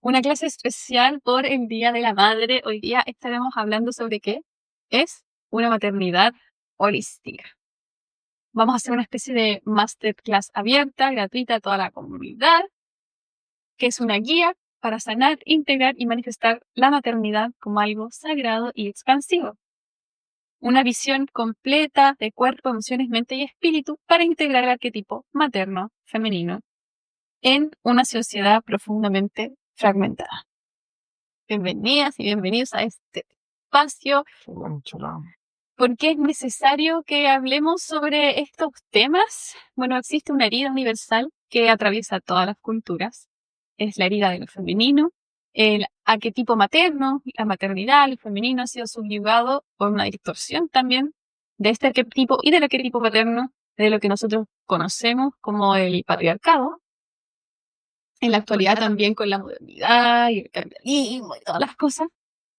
Una clase especial por el Día de la Madre. Hoy día estaremos hablando sobre qué es una maternidad holística. Vamos a hacer una especie de masterclass abierta, gratuita a toda la comunidad, que es una guía para sanar, integrar y manifestar la maternidad como algo sagrado y expansivo. Una visión completa de cuerpo, emociones, mente y espíritu para integrar el arquetipo materno, femenino, en una sociedad profundamente fragmentada. Bienvenidas y bienvenidos a este espacio. ¿Por qué es necesario que hablemos sobre estos temas? Bueno, existe una herida universal que atraviesa todas las culturas. Es la herida de lo femenino. El arquetipo materno, la maternidad, el femenino ha sido subyugado por una distorsión también de este arquetipo y del arquetipo materno, de lo que nosotros conocemos como el patriarcado. En la actualidad también con la modernidad y el capitalismo y todas las cosas.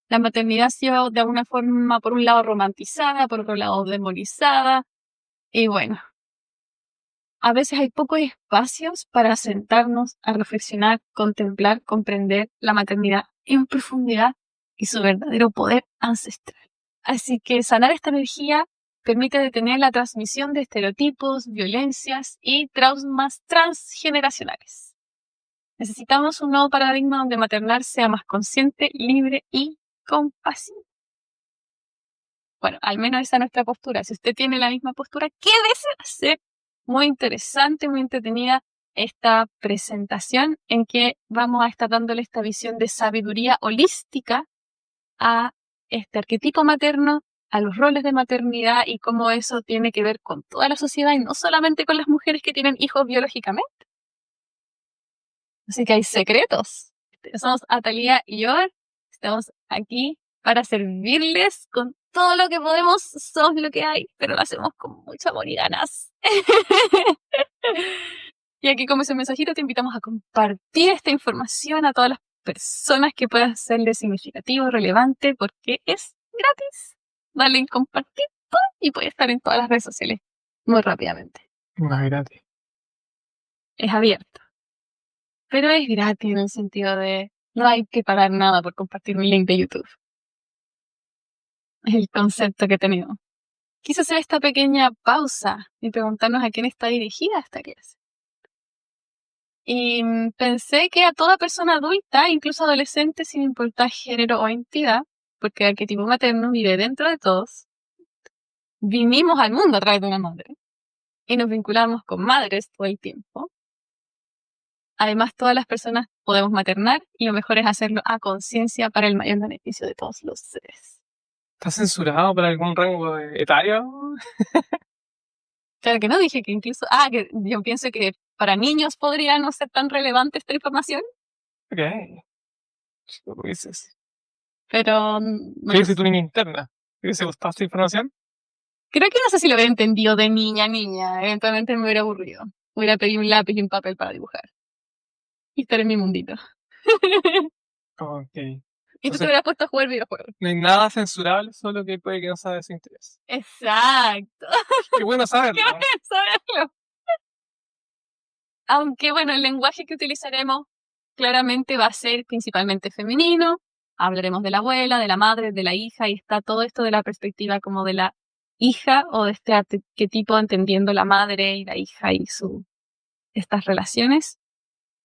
La maternidad ha sido de alguna forma, por un lado, romantizada, por otro lado, demonizada. Y bueno, a veces hay pocos espacios para sentarnos a reflexionar, contemplar, comprender la maternidad en profundidad y su verdadero poder ancestral. Así que sanar esta energía permite detener la transmisión de estereotipos, violencias y traumas transgeneracionales. Necesitamos un nuevo paradigma donde maternar sea más consciente, libre y compasivo. Bueno, al menos esa es nuestra postura. Si usted tiene la misma postura, quédese a hacer. Muy interesante, muy entretenida esta presentación en que vamos a estar dándole esta visión de sabiduría holística a este arquetipo materno, a los roles de maternidad y cómo eso tiene que ver con toda la sociedad y no solamente con las mujeres que tienen hijos biológicamente. Así que hay secretos. Somos Atalía y yo. Estamos aquí para servirles con todo lo que podemos. Somos lo que hay, pero lo hacemos con mucho amor y ganas. Y aquí, como ese mensajito, te invitamos a compartir esta información a todas las personas que puedan serle significativo, relevante, porque es gratis. Dale en compartir y puede estar en todas las redes sociales muy rápidamente. No es gratis. Es abierto. Pero es gratis en el sentido de no hay que pagar nada por compartir un link de YouTube. Es el concepto que tenemos. Quise hacer esta pequeña pausa y preguntarnos a quién está dirigida esta clase. Y pensé que a toda persona adulta, incluso adolescente, sin importar género o entidad, porque el arquetipo materno vive dentro de todos, vinimos al mundo a través de una madre y nos vinculamos con madres todo el tiempo. Además, todas las personas podemos maternar y lo mejor es hacerlo a conciencia para el mayor beneficio de todos los seres. ¿Está censurado por algún rango etario? Claro que no, dije que incluso... que yo pienso que para niños podría no ser tan relevante esta información. Ok. ¿Qué dices? Pero... ¿Qué dices tu niña interna? ¿Te hubiese gustado esta información? Creo que no sé si lo hubiera entendido de niña a niña. Eventualmente me hubiera aburrido. Hubiera pedido un lápiz y un papel para dibujar. Y estar en mi mundito. Ok. Y tú te hubieras puesto a jugar videojuegos. No hay nada censurable, solo que puede que no sea de su interés. Exacto. Qué bueno saberlo. Qué bueno saberlo. Aunque bueno, el lenguaje que utilizaremos claramente va a ser principalmente femenino. Hablaremos de la abuela, de la madre, de la hija, y está todo esto de la perspectiva como de la hija o de este arquetipo entendiendo la madre y la hija y estas relaciones.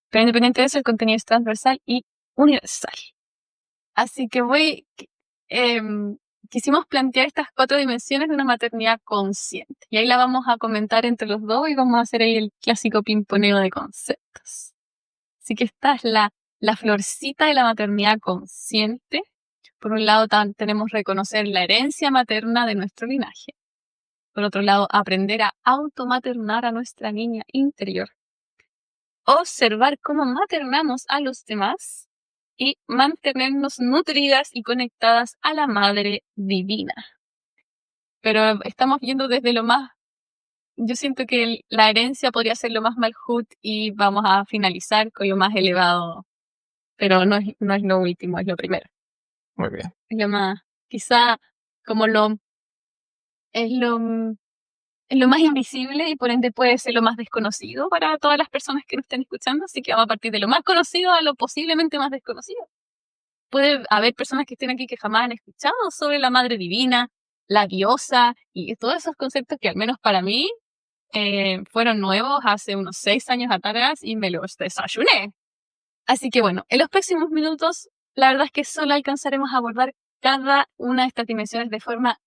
Pero independiente de eso, el contenido es transversal y universal. Así que quisimos plantear estas 4 dimensiones de una maternidad consciente. Y ahí la vamos a comentar entre los dos y vamos a hacer ahí el clásico pimponeo de conceptos. Así que esta es la florcita de la maternidad consciente. Por un lado tenemos reconocer la herencia materna de nuestro linaje. Por otro lado, aprender a automaternar a nuestra niña interior. Observar cómo maternamos a los demás y mantenernos nutridas y conectadas a la Madre Divina. Pero estamos viendo desde lo más... Yo siento que la herencia podría ser lo más malhut y vamos a finalizar con lo más elevado. Pero no es lo último, es lo primero. Muy bien. Es lo más... Quizá como es lo lo más invisible y por ende puede ser lo más desconocido para todas las personas que nos estén escuchando, así que vamos a partir de lo más conocido a lo posiblemente más desconocido. Puede haber personas que estén aquí que jamás han escuchado sobre la Madre Divina, la diosa y todos esos conceptos que al menos para mí fueron nuevos hace unos 6 años atrás y me los desayuné. Así que bueno, en los próximos minutos la verdad es que solo alcanzaremos a abordar cada una de estas dimensiones de forma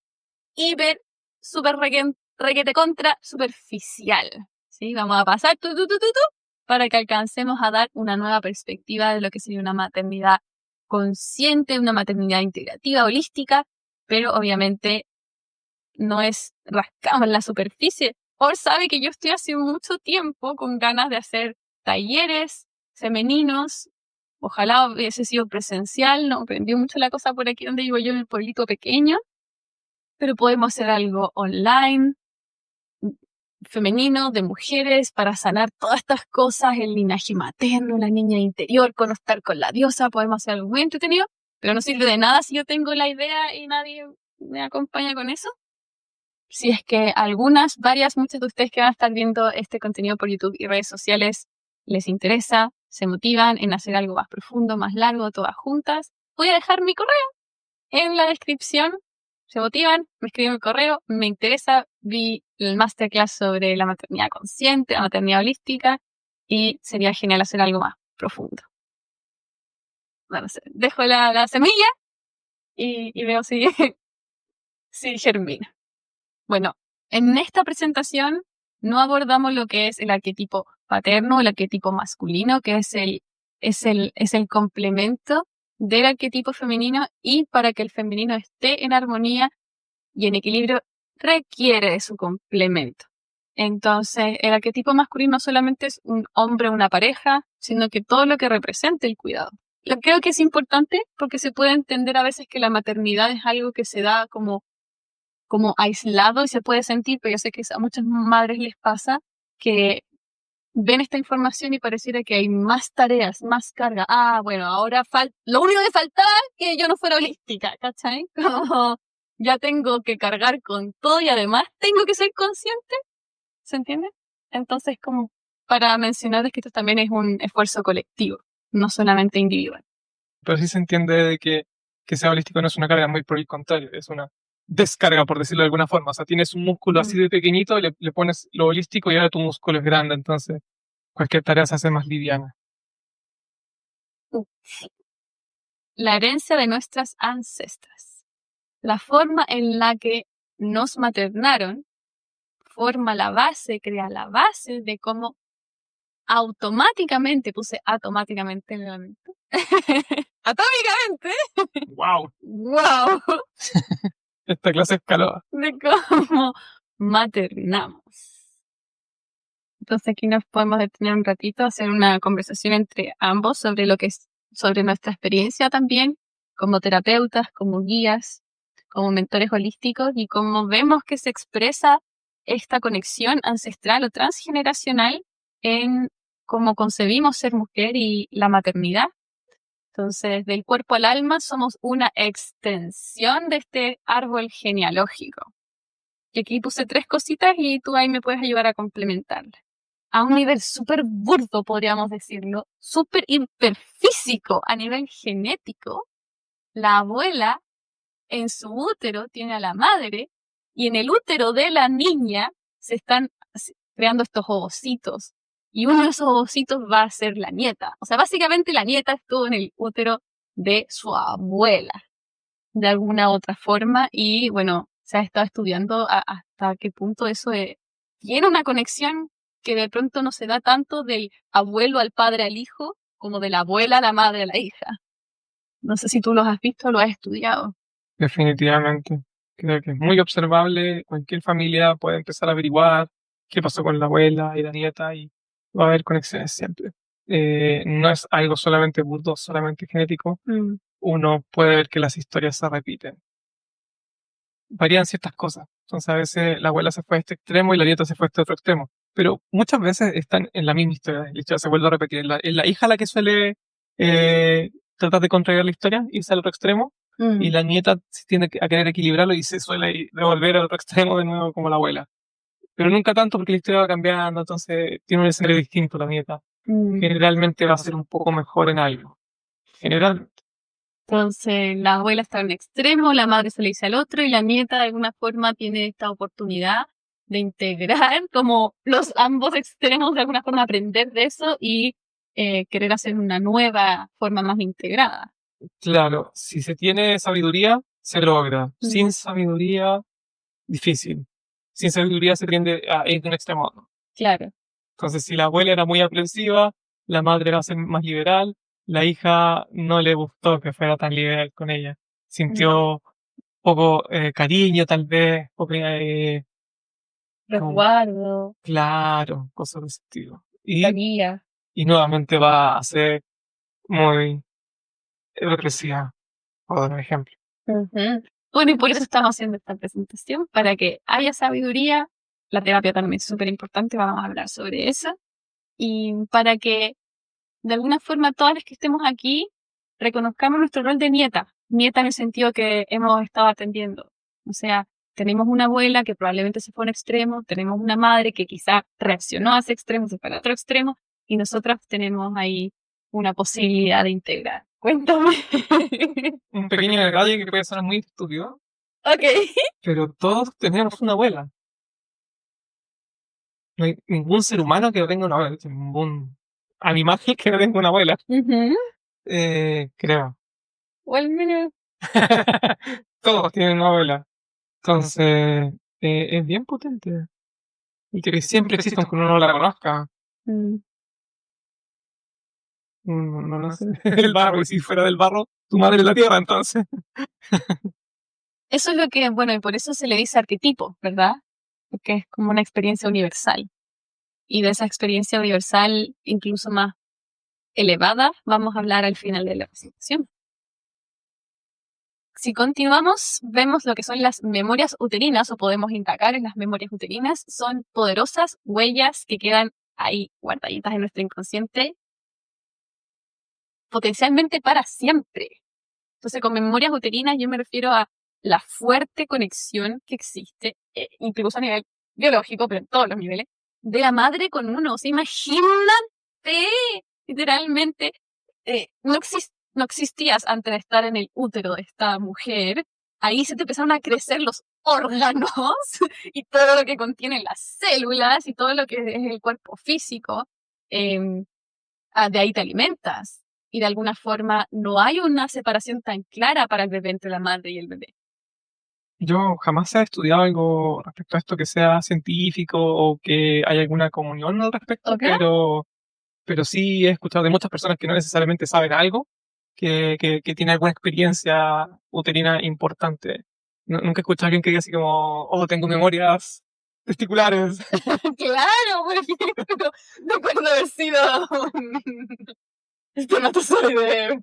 hiper, super requete contra superficial. ¿Sí? Vamos a pasar para que alcancemos a dar una nueva perspectiva de lo que sería una maternidad consciente, una maternidad integrativa, holística, pero obviamente no es rascamos en la superficie. Por sabe que yo estoy hace mucho tiempo con ganas de hacer talleres femeninos. Ojalá hubiese sido presencial, no aprendió mucho la cosa por aquí donde vivo yo en el pueblito pequeño, pero podemos hacer algo online, femenino, de mujeres, para sanar todas estas cosas, el linaje materno, la niña interior, conectar con la diosa, podemos hacer algo muy entretenido, pero no sirve de nada si yo tengo la idea y nadie me acompaña con eso. Si es que muchas de ustedes que van a estar viendo este contenido por YouTube y redes sociales les interesa, se motivan en hacer algo más profundo, más largo, todas juntas, voy a dejar mi correo en la descripción. Se motivan, me escriben el correo, me interesa, vi el masterclass sobre la maternidad consciente, la maternidad holística, y sería genial hacer algo más profundo. Bueno, dejo la semilla y veo si, si germina. Bueno, en esta presentación no abordamos lo que es el arquetipo paterno, el arquetipo masculino, que es el complemento del arquetipo femenino, y para que el femenino esté en armonía y en equilibrio requiere de su complemento. Entonces, el arquetipo masculino no solamente es un hombre o una pareja, sino que todo lo que representa el cuidado. Yo creo que es importante porque se puede entender a veces que la maternidad es algo que se da como aislado y se puede sentir, pero yo sé que a muchas madres les pasa que ven esta información y pareciera que hay más tareas, más carga. Ah, bueno, ahora lo único que faltaba es que yo no fuera holística, ¿cachai? Como ya tengo que cargar con todo y además tengo que ser consciente, ¿se entiende? Entonces, como para mencionarles que esto también es un esfuerzo colectivo, no solamente individual. Pero sí se entiende de que sea holístico no es una carga, muy por el contrario, es una descarga, por decirlo de alguna forma. O sea, tienes un músculo así de pequeñito y le pones lo holístico y ahora tu músculo es grande, entonces cualquier tarea se hace más liviana. La herencia de nuestras ancestras. La forma en la que nos maternaron crea la base de cómo automáticamente el elemento. Atómicamente. ¡Wow! ¡Wow! Esta clase escaló. De cómo maternamos. Entonces aquí nos podemos detener un ratito, hacer una conversación entre ambos sobre nuestra experiencia también, como terapeutas, como guías, como mentores holísticos, y cómo vemos que se expresa esta conexión ancestral o transgeneracional en cómo concebimos ser mujer y la maternidad. Entonces, del cuerpo al alma somos una extensión de este árbol genealógico. Y aquí puse 3 cositas y tú ahí me puedes ayudar a complementarla. A un nivel súper burdo, podríamos decirlo, súper hiperfísico a nivel genético, la abuela en su útero tiene a la madre y en el útero de la niña se están creando estos ovocitos. Y uno de esos ovocitos va a ser la nieta. O sea, básicamente la nieta estuvo en el útero de su abuela, de alguna otra forma. Y bueno, se ha estado estudiando hasta qué punto eso tiene una conexión que de pronto no se da tanto del abuelo al padre al hijo, como de la abuela a la madre a la hija. No sé si tú los has visto o lo has estudiado. Definitivamente. Creo que es muy observable. Cualquier familia puede empezar a averiguar qué pasó con la abuela y la nieta y va a haber conexiones siempre. No es algo solamente burdo, solamente genético. Uno puede ver que las historias se repiten. Varían ciertas cosas. Entonces a veces la abuela se fue a este extremo y la nieta se fue a este otro extremo. Pero muchas veces están en la misma historia. La historia se vuelve a repetir. Es la hija la que suele tratar de contraer la historia, irse al otro extremo. Y la nieta tiende a querer equilibrarlo y se suele devolver al otro extremo de nuevo como la abuela. pero nunca tanto porque la historia va cambiando, entonces tiene un escenario distinto la nieta. Generalmente va a ser un poco mejor en algo. Generalmente. Entonces, la abuela está en un extremo, la madre se le dice al otro, y la nieta de alguna forma tiene esta oportunidad de integrar como los ambos extremos, de alguna forma aprender de eso y querer hacer una nueva forma más integrada. Claro, si se tiene sabiduría, se logra. Sin sabiduría, difícil. Sin sabiduría se tiende a ir de un extremo a otro. Claro. Entonces, si la abuela era muy aprensiva, la madre va a ser más liberal, la hija no le gustó que fuera tan liberal con ella. Sintió poco cariño, tal vez, poco, Resguardo, claro, cosas de ese estilo. guía. Y nuevamente va a ser muy represiva, por dar un ejemplo. Bueno, y por eso estamos haciendo esta presentación, para que haya sabiduría. La terapia también es súper importante, vamos a hablar sobre eso. Y para que, de alguna forma, todas las que estemos aquí, reconozcamos nuestro rol de nieta. Nieta en el sentido que hemos estado atendiendo. O sea, tenemos una abuela que probablemente se fue a un extremo, tenemos una madre que quizá reaccionó a ese extremo, se fue al otro extremo, y nosotras tenemos ahí una posibilidad de integrar. Cuéntame. Un pequeño detalle que puede sonar muy estúpido, Ok. pero todos tenemos una abuela. No hay ningún ser humano que no tenga una abuela, ningún animal que no tenga una abuela. Creo. O al menos. Todos tienen una abuela. Entonces, es bien potente. Y que siempre exista aunque uno no la conozca. No lo sé. El barro, y si fuera del barro, tu madre es la tierra, entonces. Eso es lo que, bueno, y por eso se le dice arquetipo, ¿verdad? Porque es como una experiencia universal. Y de esa experiencia universal, incluso más elevada, vamos a hablar al final de la presentación. Si continuamos, vemos lo que son las memorias uterinas, o podemos indagar en las memorias uterinas. Son poderosas huellas que quedan ahí guardaditas en nuestro inconsciente, potencialmente para siempre. Entonces, con memorias uterinas yo me refiero a la fuerte conexión que existe, incluso a nivel biológico, pero en todos los niveles, de la madre con uno. O sea, imagínate, literalmente, no existías antes de estar en el útero de esta mujer. Ahí se te empezaron a crecer los órganos y todo lo que contienen las células y todo lo que es el cuerpo físico. De ahí te alimentas. Y de alguna forma no hay una separación tan clara para el bebé entre la madre y el bebé. Yo jamás he estudiado algo respecto a esto que sea científico o que haya alguna comunión al respecto, ¿Ok? pero sí he escuchado de muchas personas que no necesariamente saben algo, que tienen alguna experiencia uterina importante. Nunca he escuchado a alguien que diga así como, oh, tengo memorias testiculares. Claro, por ejemplo, no recuerdo haber sido un espermatozoide.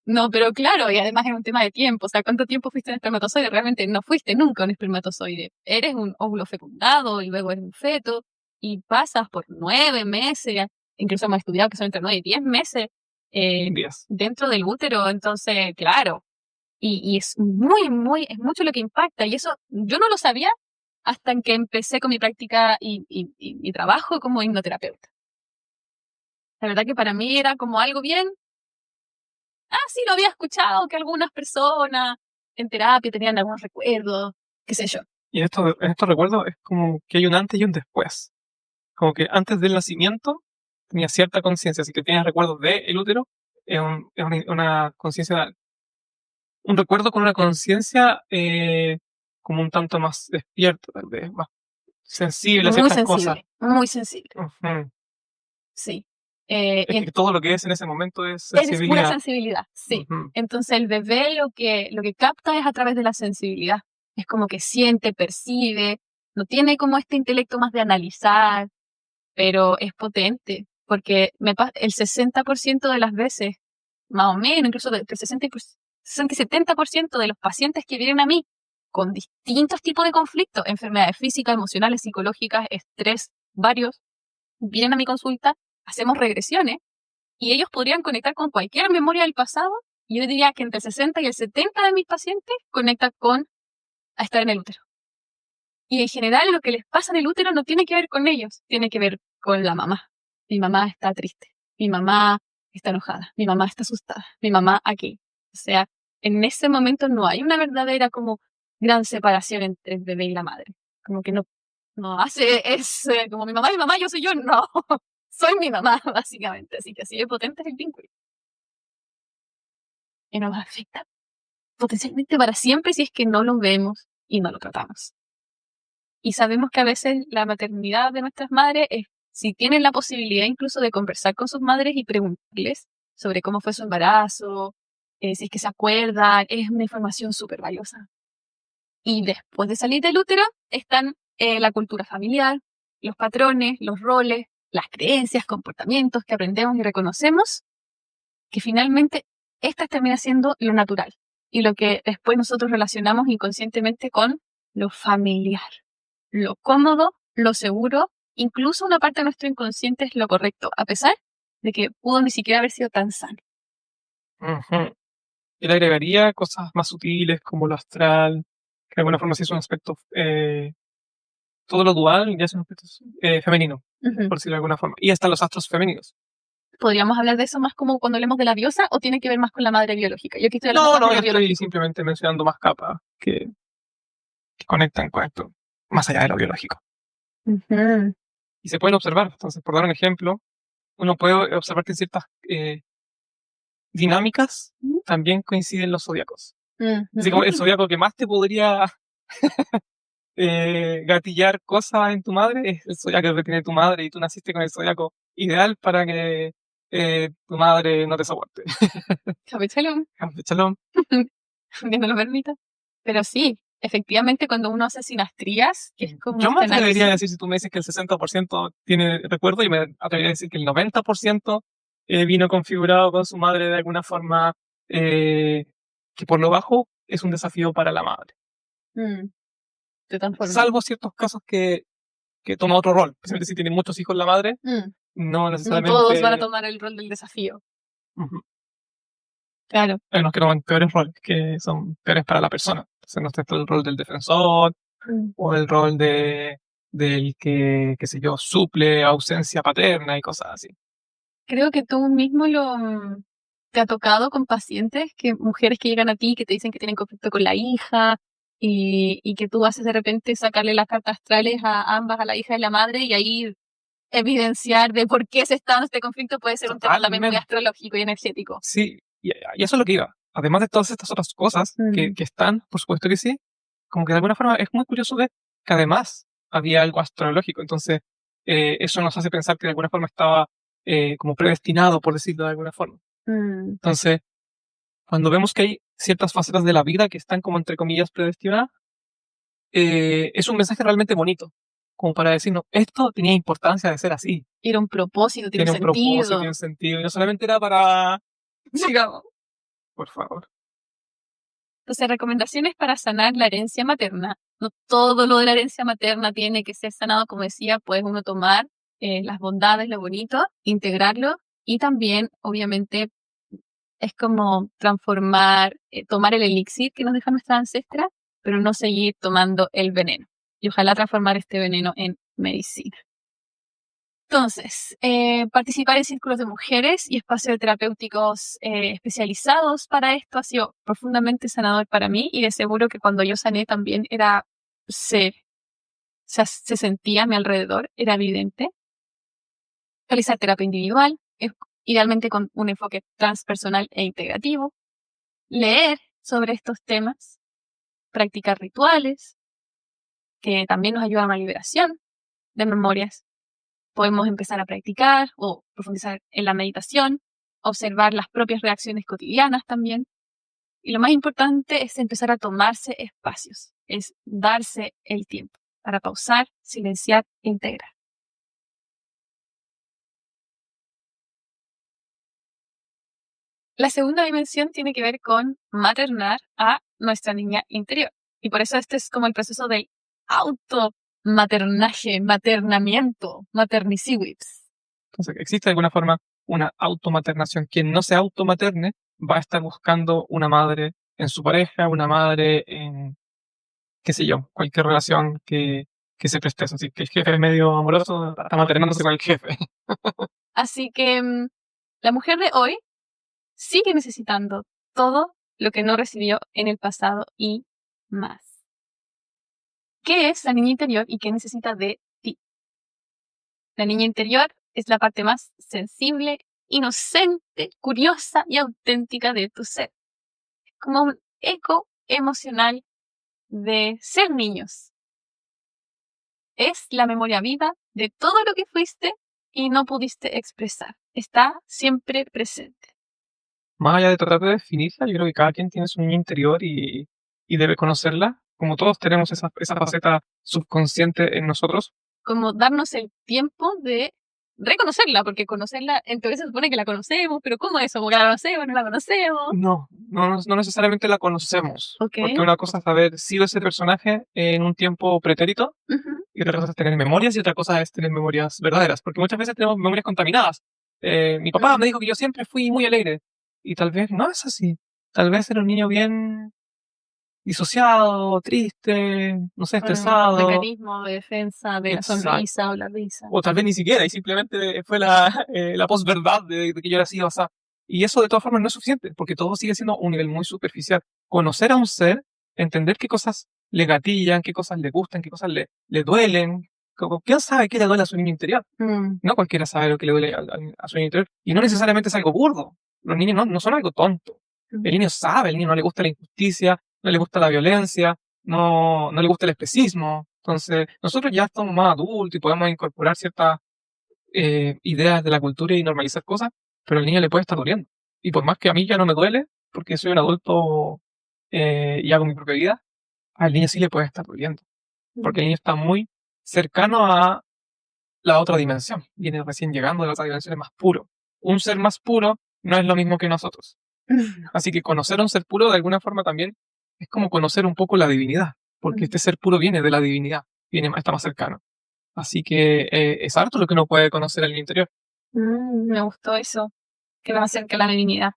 No, pero claro, y además es un tema de tiempo. O sea, ¿cuánto tiempo fuiste un espermatozoide? Realmente no fuiste nunca un espermatozoide. Eres un óvulo fecundado y luego eres un feto y pasas por 9 meses, incluso hemos estudiado que son entre 9 y 10 meses Días. dentro del útero. Entonces, claro, y es es mucho lo que impacta. Y eso yo no lo sabía hasta que empecé con mi práctica y mi trabajo como hipnoterapeuta. La verdad que para mí era como algo bien. Sí, lo había escuchado que algunas personas en terapia tenían algunos recuerdos, qué sé yo. Y en estos recuerdos es como que hay un antes y un después. Como que antes del nacimiento tenía cierta conciencia, así que tienes recuerdos del útero, es una conciencia, un recuerdo con una conciencia como un tanto más despierta, tal vez, más sensible a Muy ciertas cosas. sensible, muy sensible, Ujú. sí. Es que todo lo que es en ese momento es Es pura sensibilidad. sensibilidad, sí. Ujú. Entonces el bebé lo que capta es a través de la sensibilidad. Es como que siente, percibe, no tiene como este intelecto más de analizar, pero es potente, porque el 60% de las veces, más o menos, incluso entre 60 y 70% de los pacientes que vienen a mí con distintos tipos de conflictos, enfermedades físicas, emocionales, psicológicas, estrés, varios, vienen a mi consulta, hacemos regresiones y ellos podrían conectar con cualquier memoria del pasado. Y yo diría que entre el 60 y el 70 de mis pacientes conectan con a estar en el útero. Y en general lo que les pasa en el útero no tiene que ver con ellos, tiene que ver con la mamá. Mi mamá está triste, mi mamá está enojada, mi mamá está asustada, mi mamá aquí. O sea, en ese momento no hay una verdadera como gran separación entre el bebé y la madre. Como que no hace ese, como mi mamá, yo soy yo, no. Soy mi mamá, básicamente. Así que así de potente es el vínculo. Y nos afecta potencialmente para siempre si es que no lo vemos y no lo tratamos. Y sabemos que a veces la maternidad de nuestras madres es, si tienen la posibilidad incluso de conversar con sus madres y preguntarles sobre cómo fue su embarazo, si es que se acuerdan, es una información súper valiosa. Y después de salir del útero están la cultura familiar, los patrones, los roles, las creencias, comportamientos que aprendemos y reconocemos, que finalmente estas terminan siendo lo natural y lo que después nosotros relacionamos inconscientemente con lo familiar, lo cómodo, lo seguro, incluso una parte de nuestro inconsciente es lo correcto, a pesar de que pudo ni siquiera haber sido tan sano. Ujú. Y le agregaría cosas más sutiles como lo astral, que de alguna forma sí es un aspecto, todo lo dual ya es un aspecto femenino, por decirlo de alguna forma. Y hasta los astros femeninos. ¿Podríamos hablar de eso más como cuando hablemos de la diosa o tiene que ver más con la madre biológica? Yo aquí estoy hablando más No, de yo lo estoy biológico. simplemente mencionando más capas que conectan con esto, más allá de lo biológico. Ujú. Y se pueden observar. Entonces, por dar un ejemplo, uno puede observar que en ciertas dinámicas Ujú. también coinciden los zodiacos. Ujú. Así como el zodiaco que más te podría gatillar cosas en tu madre es el zodiaco que tiene tu madre y tú naciste con el zodiaco ideal para que tu madre no te soporte. Shalom, Shalom. Dios no lo permita. Pero sí, efectivamente cuando uno hace sinastrías, que es como Yo me este atrevería a análisis. decir, si tú me dices que el 60% tiene recuerdo, y me atrevería a decir que el 90% vino configurado con su madre de alguna forma, que por lo bajo es un desafío para la madre. De tal forma. Salvo ciertos casos que toma otro rol. Especialmente si tiene muchos hijos la madre, no No necesariamente. todos van a tomar el rol del desafío. Ujú. Claro. Hay unos que toman peores roles, que son peores para la persona. Entonces no está el rol del defensor o el rol del que, qué sé yo, suple ausencia paterna y cosas así. Creo que tú mismo te ha tocado con pacientes, que mujeres que llegan a ti que te dicen que tienen conflicto con la hija y que tú haces de repente sacarle las cartas astrales a ambas, a la hija y la madre, y ahí evidenciar de por qué se está dando este conflicto puede ser un tema también muy Totalmente. astrológico y energético. Sí, y eso es lo que iba. Además de todas estas otras cosas que están, por supuesto que sí, como que de alguna forma es muy curioso ver que además había algo astrológico. Entonces, eso nos hace pensar que de alguna forma estaba como predestinado, por decirlo de alguna forma. Entonces, cuando vemos que hay ciertas facetas de la vida que están como entre comillas predestinadas, es un mensaje realmente bonito, como para decirnos, esto tenía importancia de ser así. Era un propósito, tiene Tiene un propósito, tiene un sentido, y no solamente era para, digamos, por favor. Entonces, recomendaciones para sanar la herencia materna. No todo lo de la herencia materna tiene que ser sanado, como decía, puede uno tomar las bondades, lo bonito, integrarlo y también, obviamente, es como transformar, tomar el elixir que nos deja nuestra ancestra, pero no seguir tomando el veneno. Y ojalá transformar este veneno en medicina. Entonces, participar en círculos de mujeres y espacios terapéuticos especializados para esto ha sido profundamente sanador para mí y de seguro que cuando yo sané también se sentía a mi alrededor, era evidente. Realizar terapia individual, idealmente con un enfoque transpersonal e integrativo. Leer sobre estos temas, practicar rituales que también nos ayudan a la liberación de memorias. Podemos empezar a practicar o profundizar en la meditación, observar las propias reacciones cotidianas también. Y lo más importante es empezar a tomarse espacios, es darse el tiempo para pausar, silenciar e integrar. La segunda dimensión tiene que ver con maternar a nuestra niña interior. Y por eso este es como el proceso del automaternaje, maternamiento, materniciwits. Entonces, existe de alguna forma una automaternación. Quien no se automaterne va a estar buscando una madre en su pareja, una madre qué sé yo, cualquier relación que se preste a eso. Así que el jefe es medio amoroso, está maternándose con el jefe. Así que la mujer de hoy sigue necesitando todo lo que no recibió en el pasado y más. ¿Qué es la niña interior y qué necesita de ti? La niña interior es la parte más sensible, inocente, curiosa y auténtica de tu ser. Es como un eco emocional de ser niños. Es la memoria viva de todo lo que fuiste y no pudiste expresar. Está siempre presente. Más allá de tratar de definirla, yo creo que cada quien tiene su niña interior y debe conocerla. Como todos tenemos esa faceta subconsciente en nosotros. Como darnos el tiempo de reconocerla, porque conocerla, en teoría se supone que la conocemos, pero ¿cómo es eso? ¿Como que la conocemos, no la conocemos? No necesariamente la conocemos. Ok. Porque una cosa es haber sido ese personaje en un tiempo pretérito, Ujú. y otra cosa es tener memorias, y otra cosa es tener memorias verdaderas. Porque muchas veces tenemos memorias contaminadas. Mi papá me dijo que yo siempre fui muy alegre. Y tal vez no es así. Tal vez era un niño bien disociado, triste, no sé, Con un estresado. mecanismo de defensa de la Exacto. sonrisa o la risa. O tal vez ni siquiera, y simplemente fue la posverdad de que yo era así o así. Y eso de todas formas no es suficiente, porque todo sigue siendo un nivel muy superficial. Conocer a un ser, entender qué cosas le gatillan, qué cosas le gustan, qué cosas le duelen. ¿Quién sabe qué le duele a su niño interior? No cualquiera sabe lo que le duele a su niño interior. Y no necesariamente es algo burdo. Los niños no son algo tonto. El niño sabe, el niño no le gusta la injusticia, no le gusta la violencia, no le gusta el especismo. Entonces, nosotros ya estamos más adultos y podemos incorporar ciertas ideas de la cultura y normalizar cosas, pero al niño le puede estar doliendo. Y por más que a mí ya no me duele, porque soy un adulto y hago mi propia vida, al niño sí le puede estar doliendo. Porque el niño está muy cercano a la otra dimensión. Viene recién llegando de la otra dimensión, es más puro. Un ser más puro no es lo mismo que nosotros. Así que conocer a un ser puro de alguna forma también es como conocer un poco la divinidad, porque este ser puro viene de la divinidad, está más cercano. Así que es harto lo que uno puede conocer al interior. Me gustó eso, que nos acerca a la divinidad.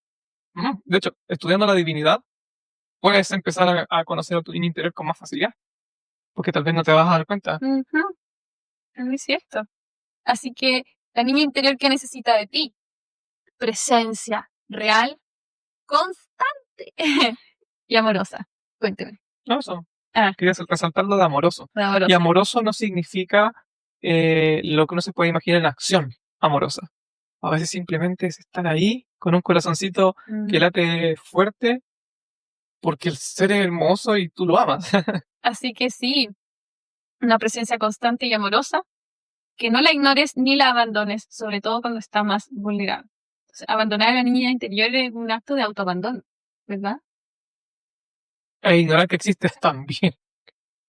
De hecho, estudiando la divinidad, puedes empezar a conocer a tu niño interior con más facilidad, porque tal vez no te vas a dar cuenta. Es muy cierto. Así que la niña interior, ¿qué necesita de ti? Presencia real, constante y amorosa. Cuénteme. No, eso. Ah, Quería resaltar lo de amoroso. de amorosa. Y amoroso no significa lo que uno se puede imaginar en acción amorosa. A veces simplemente es estar ahí con un corazoncito que late fuerte porque el ser es hermoso y tú lo amas. Así que sí, una presencia constante y amorosa, que no la ignores ni la abandones, sobre todo cuando está más vulnerable. Entonces, abandonar a la niña interior es un acto de autoabandono, ¿verdad? E ignorar que existes también,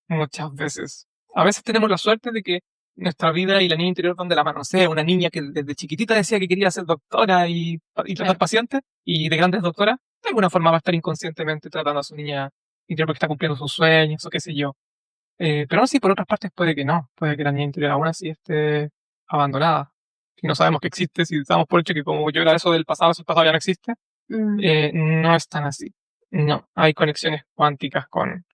muchas veces. A veces tenemos la suerte de que nuestra vida y la niña interior van de la mano. No sé, una niña que desde chiquitita decía que quería ser doctora y tratar Claro. pacientes, y de grandes doctoras, de alguna forma va a estar inconscientemente tratando a su niña interior porque está cumpliendo sus sueños o qué sé yo. Pero no, sí, por otras partes puede que no. Puede que la niña interior aún así esté abandonada. Si no sabemos que existe, si damos por hecho que como yo era eso del pasado, eso el pasado ya no existe, no es tan así. No, hay conexiones cuánticas con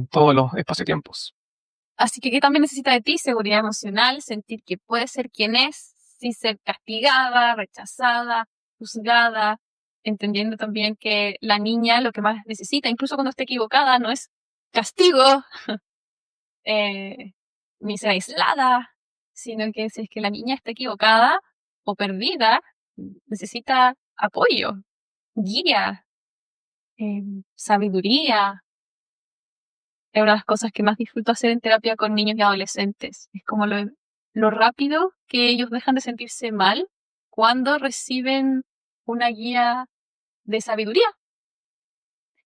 todos los espacio-tiempos. Así que, ¿qué también necesita de ti? Seguridad emocional, sentir que puede ser quien es, sin ser castigada, rechazada, juzgada, entendiendo también que la niña lo que más necesita, incluso cuando esté equivocada, no es castigo, ni ser aislada, sino que si es que la niña está equivocada o perdida, necesita apoyo, guía, sabiduría. Es una de las cosas que más disfruto hacer en terapia con niños y adolescentes. Es como lo rápido que ellos dejan de sentirse mal cuando reciben una guía de sabiduría.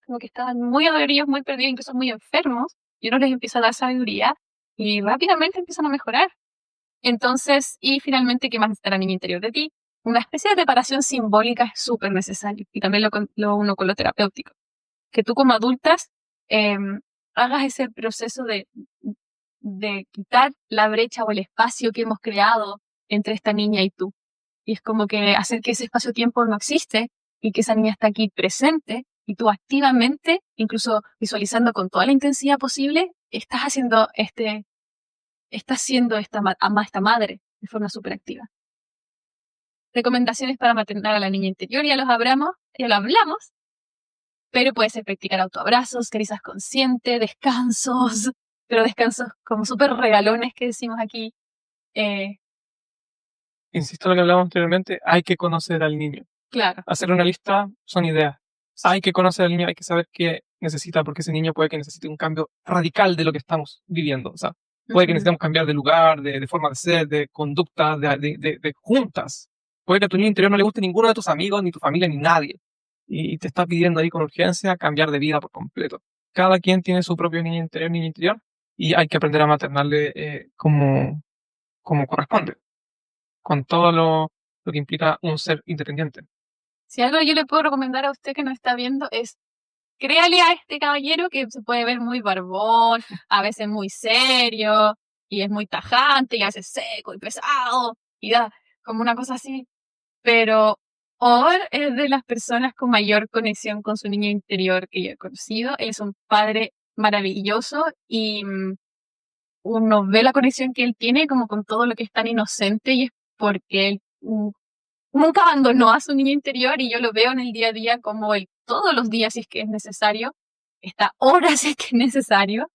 Como que estaban muy adoloridos, muy perdidos, incluso muy enfermos, y uno les empieza a dar sabiduría y rápidamente empiezan a mejorar. Entonces, y finalmente, ¿qué más necesita la niña interior de ti? Una especie de reparación simbólica es súper necesario, y también lo uno con lo terapéutico. Que tú como adultas hagas ese proceso de quitar la brecha o el espacio que hemos creado entre esta niña y tú. Y es como que hacer que ese espacio-tiempo no existe y que esa niña está aquí presente y tú activamente, incluso visualizando con toda la intensidad posible, estás haciendo esta madre de forma súper activa. Recomendaciones para maternar a la niña interior, ya lo hablamos, pero puede ser practicar autoabrazos, caricias conscientes, descansos, pero descansos como súper regalones que decimos aquí. Insisto en lo que hablamos anteriormente, hay que conocer al niño. Claro. Hacer una lista son ideas. Hay que conocer al niño, hay que saber qué necesita, porque ese niño puede que necesite un cambio radical de lo que estamos viviendo. O sea, puede que necesitemos cambiar de lugar, de forma de ser, de conducta, de juntas. Puede que a tu niño interior no le guste ninguno de tus amigos, ni tu familia, ni nadie. Y te está pidiendo ahí con urgencia cambiar de vida por completo. Cada quien tiene su propio niño interior, y hay que aprender a maternarle como corresponde, con todo lo que implica un ser independiente. Si algo yo le puedo recomendar a usted que nos está viendo es créale a este caballero que se puede ver muy barbón, a veces muy serio, y es muy tajante, y a veces seco y pesado, y da como una cosa así. Pero Or es de las personas con mayor conexión con su niño interior que yo he conocido. Él es un padre maravilloso y uno ve la conexión que él tiene como con todo lo que es tan inocente y es porque él nunca abandonó a su niño interior y yo lo veo en el día a día como él todos los días, si es que es necesario, está horas si es que es necesario,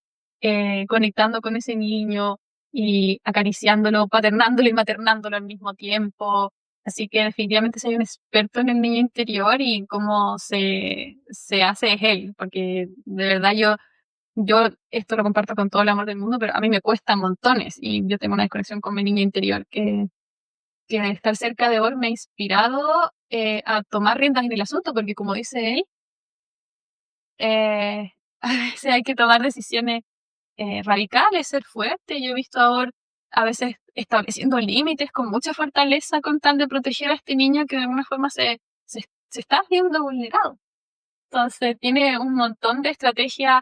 conectando con ese niño y acariciándolo, paternándolo y maternándolo al mismo tiempo. Así que definitivamente soy un experto en el niño interior y cómo se hace es él, porque de verdad yo esto lo comparto con todo el amor del mundo, pero a mí me cuesta montones y yo tengo una desconexión con mi niño interior que estar cerca de Or me ha inspirado a tomar riendas en el asunto, porque como dice él, a veces hay que tomar decisiones radicales, ser fuerte. Yo he visto a Or a veces estableciendo límites con mucha fortaleza con tal de proteger a este niño que de alguna forma se está viendo vulnerado. Entonces tiene un montón de estrategias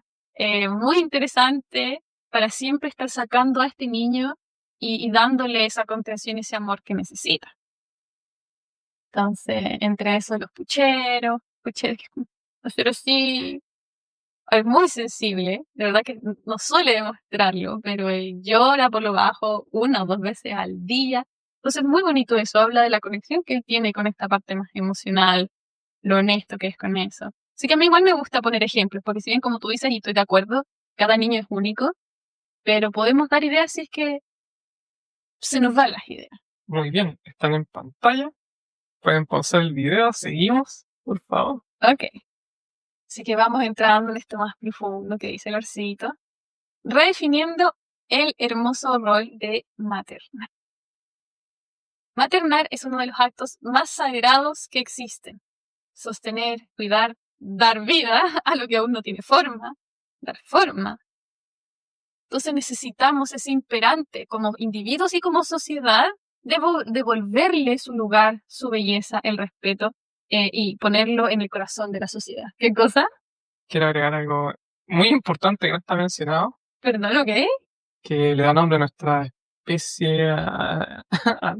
muy interesantes para siempre estar sacando a este niño y dándole esa contención y ese amor que necesita. Entonces, entre eso los pucheros pero sí, es muy sensible, de verdad que no suele demostrarlo, pero él llora por lo bajo 1 o 2 veces al día. Entonces, muy bonito eso, habla de la conexión que él tiene con esta parte más emocional, lo honesto que es con eso. Así que a mí igual me gusta poner ejemplos, porque si bien como tú dices, y estoy de acuerdo, cada niño es único, pero podemos dar ideas si es que se nos van las ideas. Muy bien, están en pantalla. Pueden pausar el video, seguimos, por favor. Ok. Así que vamos entrando en esto más profundo que dice el Orcito, redefiniendo el hermoso rol de maternar. Maternar es uno de los actos más sagrados que existen. Sostener, cuidar, dar vida a lo que aún no tiene forma, dar forma. Entonces necesitamos ese imperante como individuos y como sociedad devolverle su lugar, su belleza, el respeto y ponerlo en el corazón de la sociedad. ¿Qué cosa? Quiero agregar algo muy importante que no está mencionado, ¿Perdón, ok? que le da nombre a nuestra especie, a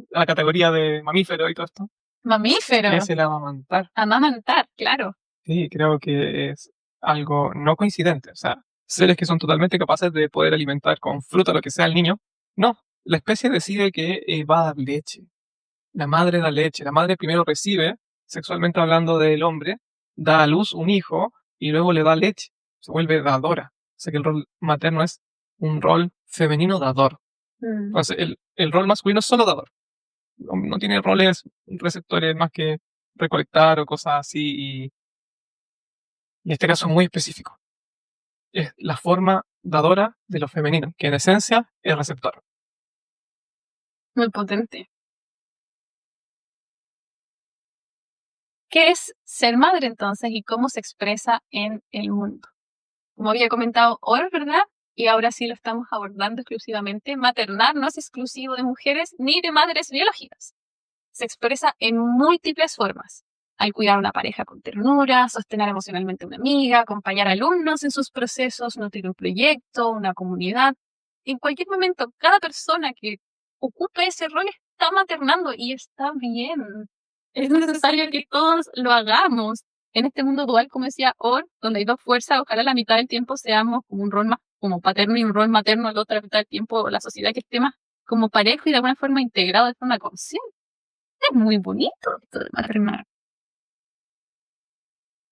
la categoría de mamífero y todo esto, Mamífero. es el amamantar. Amamantar, claro. Sí, creo que es algo no coincidente. O sea, seres que son totalmente capaces de poder alimentar con fruta lo que sea al niño. No, la especie decide que va a dar leche. La madre da leche. La madre primero recibe, sexualmente hablando del hombre, da a luz un hijo y luego le da leche. Se vuelve dadora. O sea que el rol materno es un rol femenino dador. Entonces, el rol masculino es solo dador. No tiene roles receptores más que recolectar o cosas así. Y en este caso es muy específico. Es la forma dadora de lo femenino, que en esencia es receptor. Muy potente. ¿Qué es ser madre entonces y cómo se expresa en el mundo? Como había comentado Or, ¿verdad? Y ahora sí lo estamos abordando exclusivamente. Maternar no es exclusivo de mujeres ni de madres biológicas. Se expresa en múltiples formas. Al cuidar a una pareja con ternura, sostener emocionalmente a una amiga, acompañar a alumnos en sus procesos, nutrir un proyecto, una comunidad. En cualquier momento, cada persona que ocupe ese rol está maternando y está bien. Es necesario que todos lo hagamos. en este mundo dual, como decía Or, donde hay dos fuerzas, ojalá la mitad del tiempo seamos como un rol más como paterno y un rol materno, la otra mitad del tiempo la sociedad que esté más como parejo y de alguna forma integrado de forma consciente. Es muy bonito esto de maternar.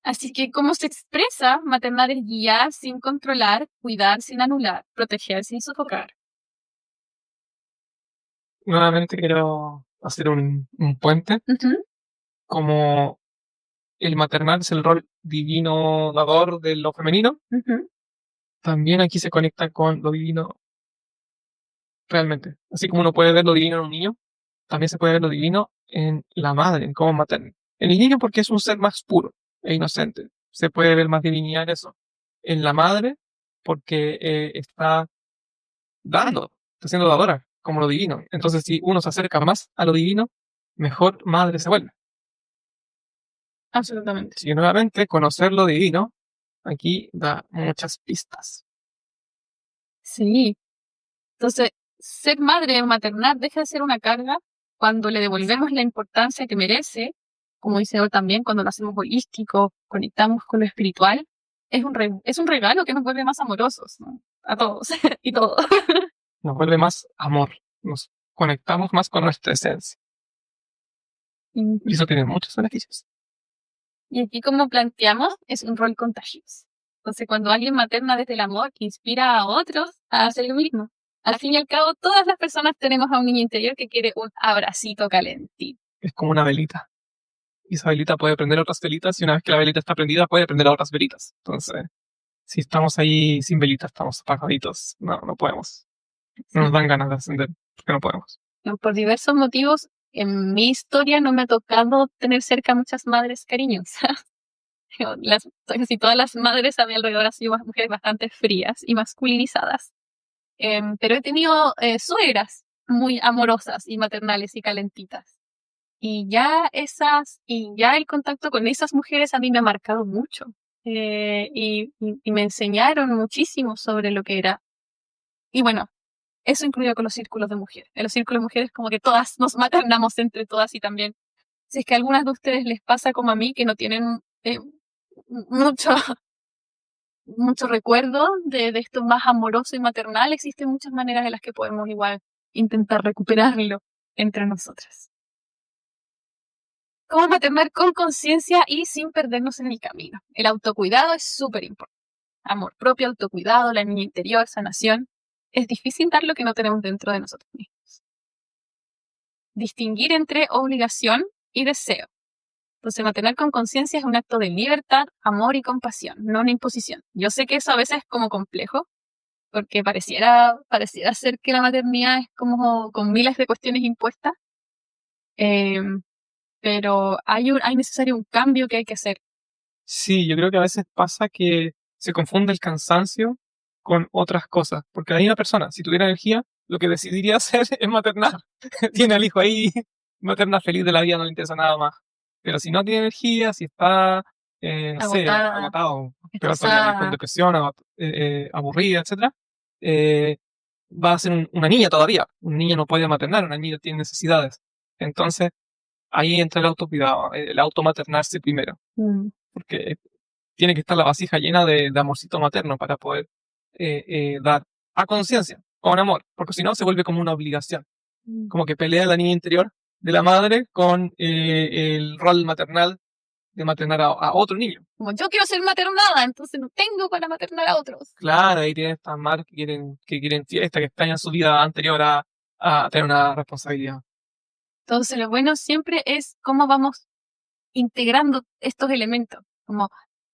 Así que, ¿cómo se expresa? Maternar es guiar sin controlar, cuidar sin anular, proteger sin sofocar. Nuevamente quiero hacer un puente, Ujú, como el maternal es el rol divino dador de lo femenino, ujú. también aquí se conecta con lo divino realmente. Así como uno puede ver lo divino en un niño, también se puede ver lo divino en la madre, en cómo materna. En el niño porque es un ser más puro e inocente. Se puede ver más divinidad en eso. En la madre porque está dando, está siendo dadora, como lo divino. Entonces, si uno se acerca más a lo divino, mejor madre se vuelve. Absolutamente. Así que nuevamente, conocer lo divino aquí da muchas pistas. Sí. Entonces, ser madre o maternar deja de ser una carga cuando le devolvemos la importancia que merece, como dice Or también, cuando lo hacemos holístico, conectamos con lo espiritual, es un regalo que nos vuelve más amorosos, ¿no? A todos y todo. Nos vuelve más amor, nos conectamos más con nuestra esencia. Y eso tiene muchos beneficios. Y aquí, como planteamos, es un rol contagioso. Entonces, cuando alguien materna desde el amor, inspira a otros a hacer lo mismo. Al fin y al cabo, todas las personas tenemos a un niño interior que quiere un abracito calentito. Es como una velita. Y esa velita puede prender otras velitas y una vez que la velita está prendida puede prender a otras velitas. Entonces, si estamos ahí sin velita, estamos apagaditos. No, no podemos. No nos dan ganas de ascender porque no podemos. Por diversos motivos, en mi historia no me ha tocado tener cerca muchas madres cariñosas. Casi todas las madres a mi alrededor han sido mujeres bastante frías y masculinizadas. Pero he tenido suegras muy amorosas y maternales y calentitas. Y ya el contacto con esas mujeres a mí me ha marcado mucho. Y me enseñaron muchísimo sobre lo que era. Y bueno, eso incluido con los círculos de mujeres. En los círculos de mujeres como que todas nos maternamos entre todas y también, si es que a algunas de ustedes les pasa como a mí, que no tienen mucho, mucho recuerdo de esto más amoroso y maternal, existen muchas maneras en las que podemos igual intentar recuperarlo entre nosotras. Cómo maternar con conciencia y sin perdernos en el camino. El autocuidado es súper importante. Amor propio, autocuidado, la niña interior, sanación. Es difícil dar lo que no tenemos dentro de nosotros mismos. Distinguir entre obligación y deseo. Entonces, maternar con conciencia es un acto de libertad, amor y compasión, no una imposición. Yo sé que eso a veces es como complejo, porque pareciera ser que la maternidad es como con miles de cuestiones impuestas, eh, pero hay necesario un cambio que hay que hacer. Sí, yo creo que a veces pasa que se confunde el cansancio con otras cosas. Porque la misma persona, si tuviera energía, lo que decidiría hacer es maternar. Tiene al hijo ahí, materna feliz de la vida, no le interesa nada más. Pero si no tiene energía, si está, no sé, Agotada, agotado, peor todavía, con estresada. depresión, aburrida, etcétera, eh, va a ser una niña todavía. Un niño no puede maternar, una niña tiene necesidades. Entonces, ahí entra el autocuidado, el automaternarse primero. Porque tiene que estar la vasija llena de amorcito materno para poder dar a conciencia, con amor, porque si no se vuelve como una obligación, como que pelea la niña interior de la madre con el rol maternal de maternar a otro niño. Como yo quiero ser maternada, entonces no tengo para maternar a otros. Claro, ahí tienen estas madres que quieren fiesta, que extrañan su vida anterior a tener una responsabilidad. Entonces, lo bueno siempre es cómo vamos integrando estos elementos,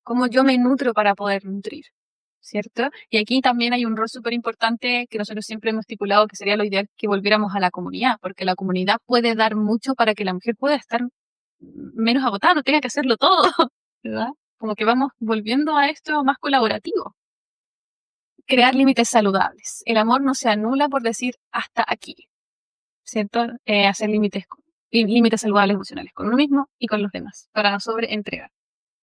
como yo me nutro para poder nutrir, ¿cierto? Y aquí también hay un rol súper importante que nosotros siempre hemos estipulado que sería lo ideal que volviéramos a la comunidad, porque la comunidad puede dar mucho para que la mujer pueda estar menos agotada, no tenga que hacerlo todo, ¿verdad? Como que vamos volviendo a esto más colaborativo. Crear límites saludables. El amor no se anula por decir hasta aquí, ¿cierto? Hacer límites saludables emocionales con uno mismo y con los demás, para no sobreentregar.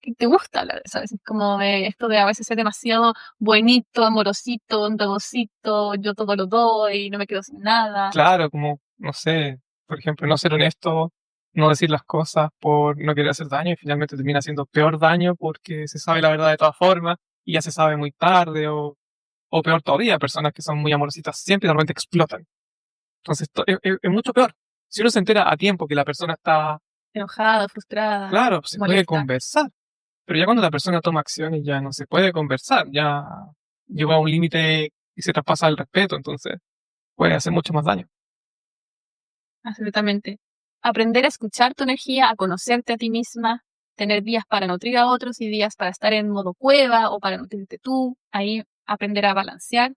¿Qué te gusta hablar de eso? A veces como de esto de a veces ser demasiado buenito, amorosito, bondadosito, yo todo lo doy, no me quedo sin nada. Claro, como, no sé, por ejemplo, no ser honesto no decir las cosas por no querer hacer daño y finalmente termina haciendo peor daño porque se sabe la verdad de todas formas y ya se sabe muy tarde o peor todavía, personas que son muy amorositas siempre normalmente explotan. Entonces es mucho peor. Si uno se entera a tiempo que la persona está, Enojada, frustrada, claro, se puede molesta. conversar, pero ya cuando la persona toma acciones ya no se puede conversar, ya llegó a un límite y se traspasa el respeto, entonces puede hacer mucho más daño. Absolutamente. Aprender a escuchar tu energía, a conocerte a ti misma, tener días para nutrir a otros y días para estar en modo cueva o para nutrirte tú, ahí aprender a balancear,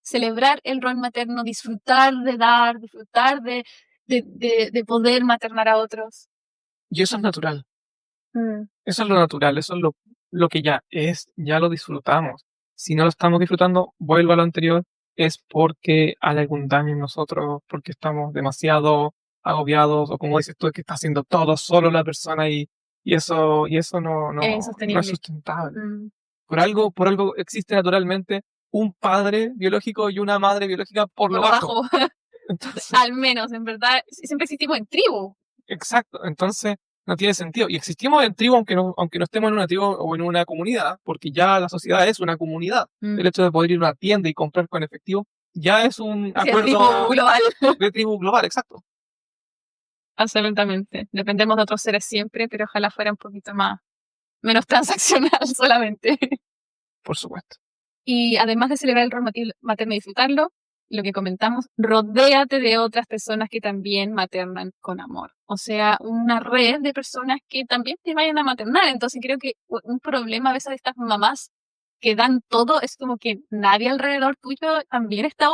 celebrar el rol materno, disfrutar de dar, disfrutar de poder maternar a otros. Y eso es natural. Mm, Eso es lo natural, eso es lo que ya es, ya lo disfrutamos. Si no lo estamos disfrutando, vuelvo a lo anterior, es porque hay algún daño en nosotros, porque estamos demasiado agobiados, o como dices tú, es que está haciendo todo solo la persona y eso es no es insostenible. sustentable. Mm, Por algo existe naturalmente un padre biológico y una madre biológica por lo por lo bajo. bajo, Entonces, al menos, en verdad, siempre existimos en tribu. exacto, entonces no tiene sentido. Y existimos en tribu aunque no estemos en una tribu o en una comunidad, porque ya la sociedad es una comunidad. Mm, El hecho de poder ir a una tienda y comprar con efectivo ya es un sí, en tribu acuerdo global. de tribu global, exacto, Absolutamente. Dependemos de otros seres siempre, pero ojalá fuera un poquito más, menos transaccional solamente. por supuesto. Y además de celebrar el rol materno y disfrutarlo, lo que comentamos, rodéate de otras personas que también maternan con amor. O sea, una red de personas que también te vayan a maternar. Entonces creo que un problema a veces de estas mamás que dan todo es como que nadie alrededor tuyo también está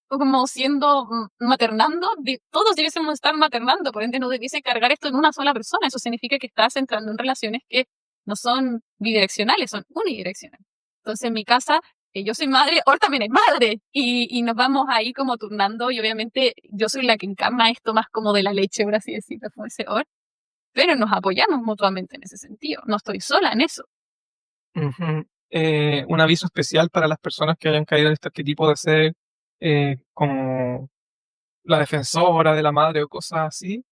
como siendo maternando. Todos debiésemos estar maternando, por ende no debiese cargar esto en una sola persona. Eso significa que estás entrando en relaciones que no son bidireccionales, son unidireccionales. Entonces en mi casa yo soy madre, Or también es madre, y nos vamos ahí como turnando, y obviamente yo soy la que encarna esto más como de la leche, por así decirlo, como ese Or, pero nos apoyamos mutuamente en ese sentido, no estoy sola en eso. Ujú. Un aviso especial para las personas que hayan caído en este arquetipo de ser como la defensora de la madre o cosas así,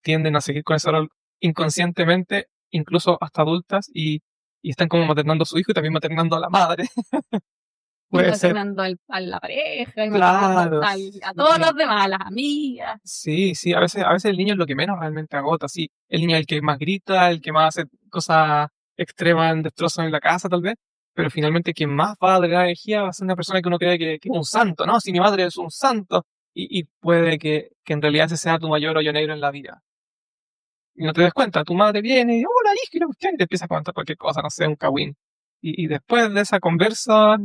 tienden a seguir con ese rol inconscientemente, incluso hasta adultas, y están como maternando a su hijo y también maternando a la madre. Y Puede ser, maternando a la pareja, y maternando claro, a todos los sí, demás, a las amigas. sí, sí, a veces el niño es lo que menos realmente agota, sí, el niño es el que más grita, el que más hace cosas extremas, destrozos en la casa tal vez, pero finalmente quien más va a drenar energía va a ser una persona que uno cree que es un santo, ¿no? Si mi madre es un santo, y puede que en realidad ese sea tu mayor hoyo negro en la vida. Y no te des cuenta, tu madre viene y, hola, hija, y la cuestión, y te empieza a contar cualquier cosa, no sé, un cagüín. Y después de esa conversa,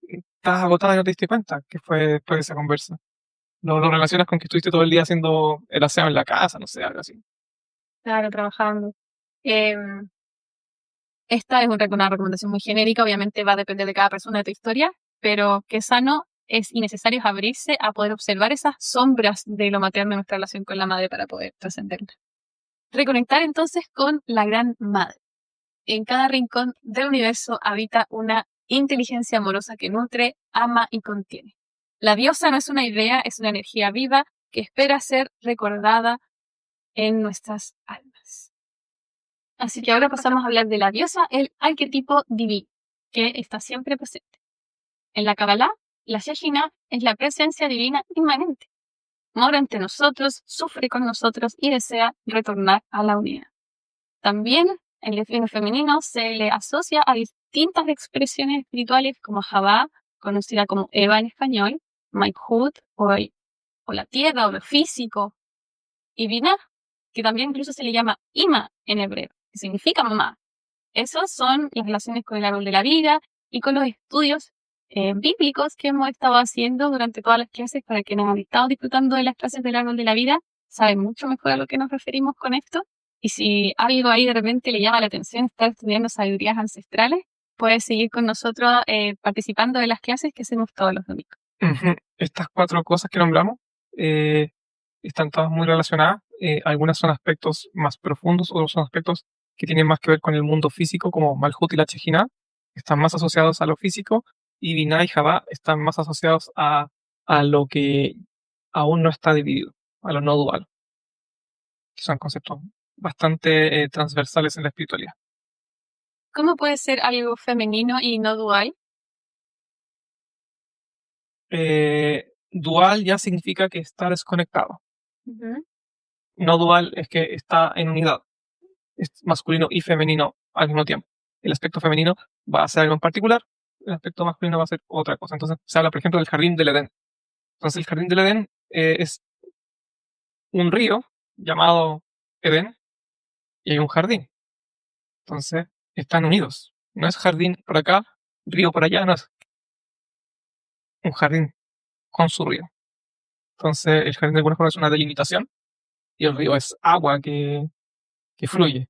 estás agotada y no te diste cuenta que fue después de esa conversa. Lo relacionas con que estuviste todo el día haciendo el aseo en la casa, no sé, algo así. Claro, trabajando. Eh, Esta es una recomendación muy genérica, obviamente va a depender de cada persona, de tu historia, pero qué sano es y necesario es abrirse a poder observar esas sombras de lo materno en nuestra relación con la madre para poder trascenderla. Reconectar entonces con la gran madre. En cada rincón del universo habita una inteligencia amorosa que nutre, ama y contiene. La diosa no es una idea, es una energía viva que espera ser recordada en nuestras almas. Así que ahora pasamos a hablar de la diosa, el arquetipo divino, que está siempre presente. En la Kabbalah, la Shejina es la presencia divina inmanente. Mora entre nosotros, sufre con nosotros y desea retornar a la unidad. También el defino femenino se le asocia a distintas expresiones espirituales como Jabá, conocida como Eva en español, Malhut o la tierra o lo físico, y Binah, que también incluso se le llama Ima en hebreo, que significa mamá. Esas son las relaciones con el árbol de la vida y con los estudios bíblicos que hemos estado haciendo durante todas las clases. Para quienes han estado disfrutando de las clases del árbol de la vida, saben mucho mejor a lo que nos referimos con esto. Y si algo ahí de repente le llama la atención estar estudiando sabidurías ancestrales, puede seguir con nosotros participando de las clases que hacemos todos los domingos. Ujú. Estas cuatro cosas que nombramos eh, están todas muy relacionadas. Algunas son aspectos más profundos, otros son aspectos que tienen más que ver con el mundo físico, como Malhut y la Chejina, están más asociados a lo físico, y Binah y Jabá están más asociados a lo que aún no está dividido, a lo no dual, que son conceptos bastante transversales en la espiritualidad. ¿Cómo puede ser algo femenino y no dual? Dual ya significa que está desconectado. Ujú. No dual es que está en unidad. Es masculino y femenino al mismo tiempo. El aspecto femenino va a ser algo en particular, el aspecto masculino va a ser otra cosa. Entonces se habla, por ejemplo, del jardín del Edén. Entonces el jardín del Edén es un río llamado Edén y hay un jardín. Entonces están unidos. No es jardín por acá, río por allá, no es un jardín con su río. Entonces el jardín de alguna forma es una delimitación y el río es agua que fluye.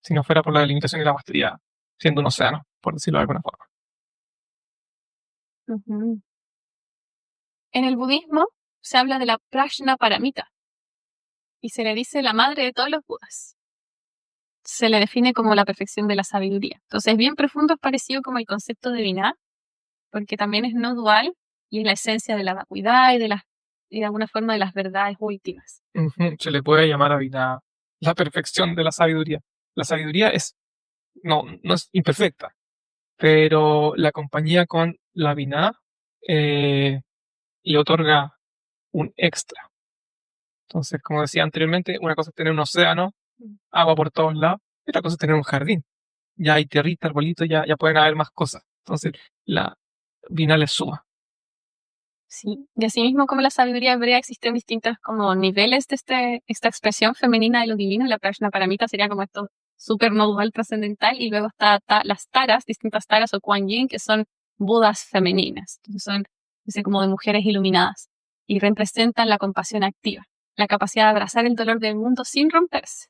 Si no fuera por la delimitación, el agua estaría siendo un océano, por decirlo de alguna forma. Ujú. En el budismo se habla de la Prajnaparamita y se le dice la madre de todos los budas. Se le define como la perfección de la sabiduría. Entonces, bien profundo, es parecido como el concepto de Binah, porque también es no dual y es la esencia de la vacuidad y de alguna forma de las verdades últimas. Se le puede llamar a Binah la perfección de la sabiduría. La sabiduría no es imperfecta, pero la compañía con la Binah le otorga un extra. Entonces, como decía anteriormente, una cosa es tener un océano, agua por todos lados, y otra cosa es tener un jardín. Ya hay tierrita, arbolitos, ya pueden haber más cosas. Entonces, la Binah le suma. Sí, y asimismo como la sabiduría hebrea existen distintos como niveles de esta expresión femenina de lo divino. La Prajnaparamita sería como esto súper no dual trascendental y luego está las taras, distintas taras o Kuan Yin, que son budas femeninas. Entonces son como de mujeres iluminadas y representan la compasión activa, la capacidad de abrazar el dolor del mundo sin romperse,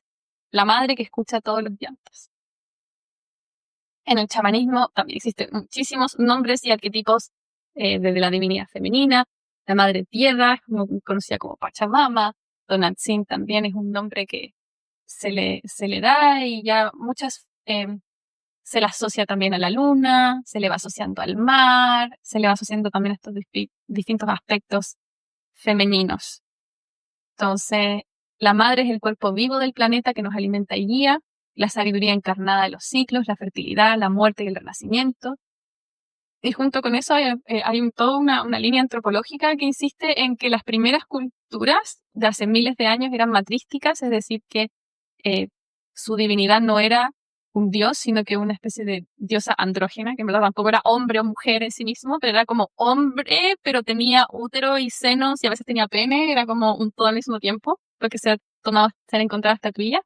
la madre que escucha todos los llantos. En el chamanismo también existen muchísimos nombres y arquetipos desde la divinidad femenina. La madre tierra, conocida como Pachamama. Tonantzin también es un nombre que se le da y ya muchas se le asocia también a la luna, se le va asociando al mar, se le va asociando también a estos distintos aspectos femeninos. Entonces, la madre es el cuerpo vivo del planeta que nos alimenta y guía, la sabiduría encarnada de los ciclos, la fertilidad, la muerte y el renacimiento. Y junto con eso hay toda una línea antropológica que insiste en que las primeras culturas de hace miles de años eran matrísticas, es decir, que su divinidad no era un dios, sino que una especie de diosa andrógena, que en verdad tampoco era hombre o mujer en sí mismo, pero era como hombre, pero tenía útero y senos y a veces tenía pene, era como un todo al mismo tiempo, porque se han encontrado estatuillas.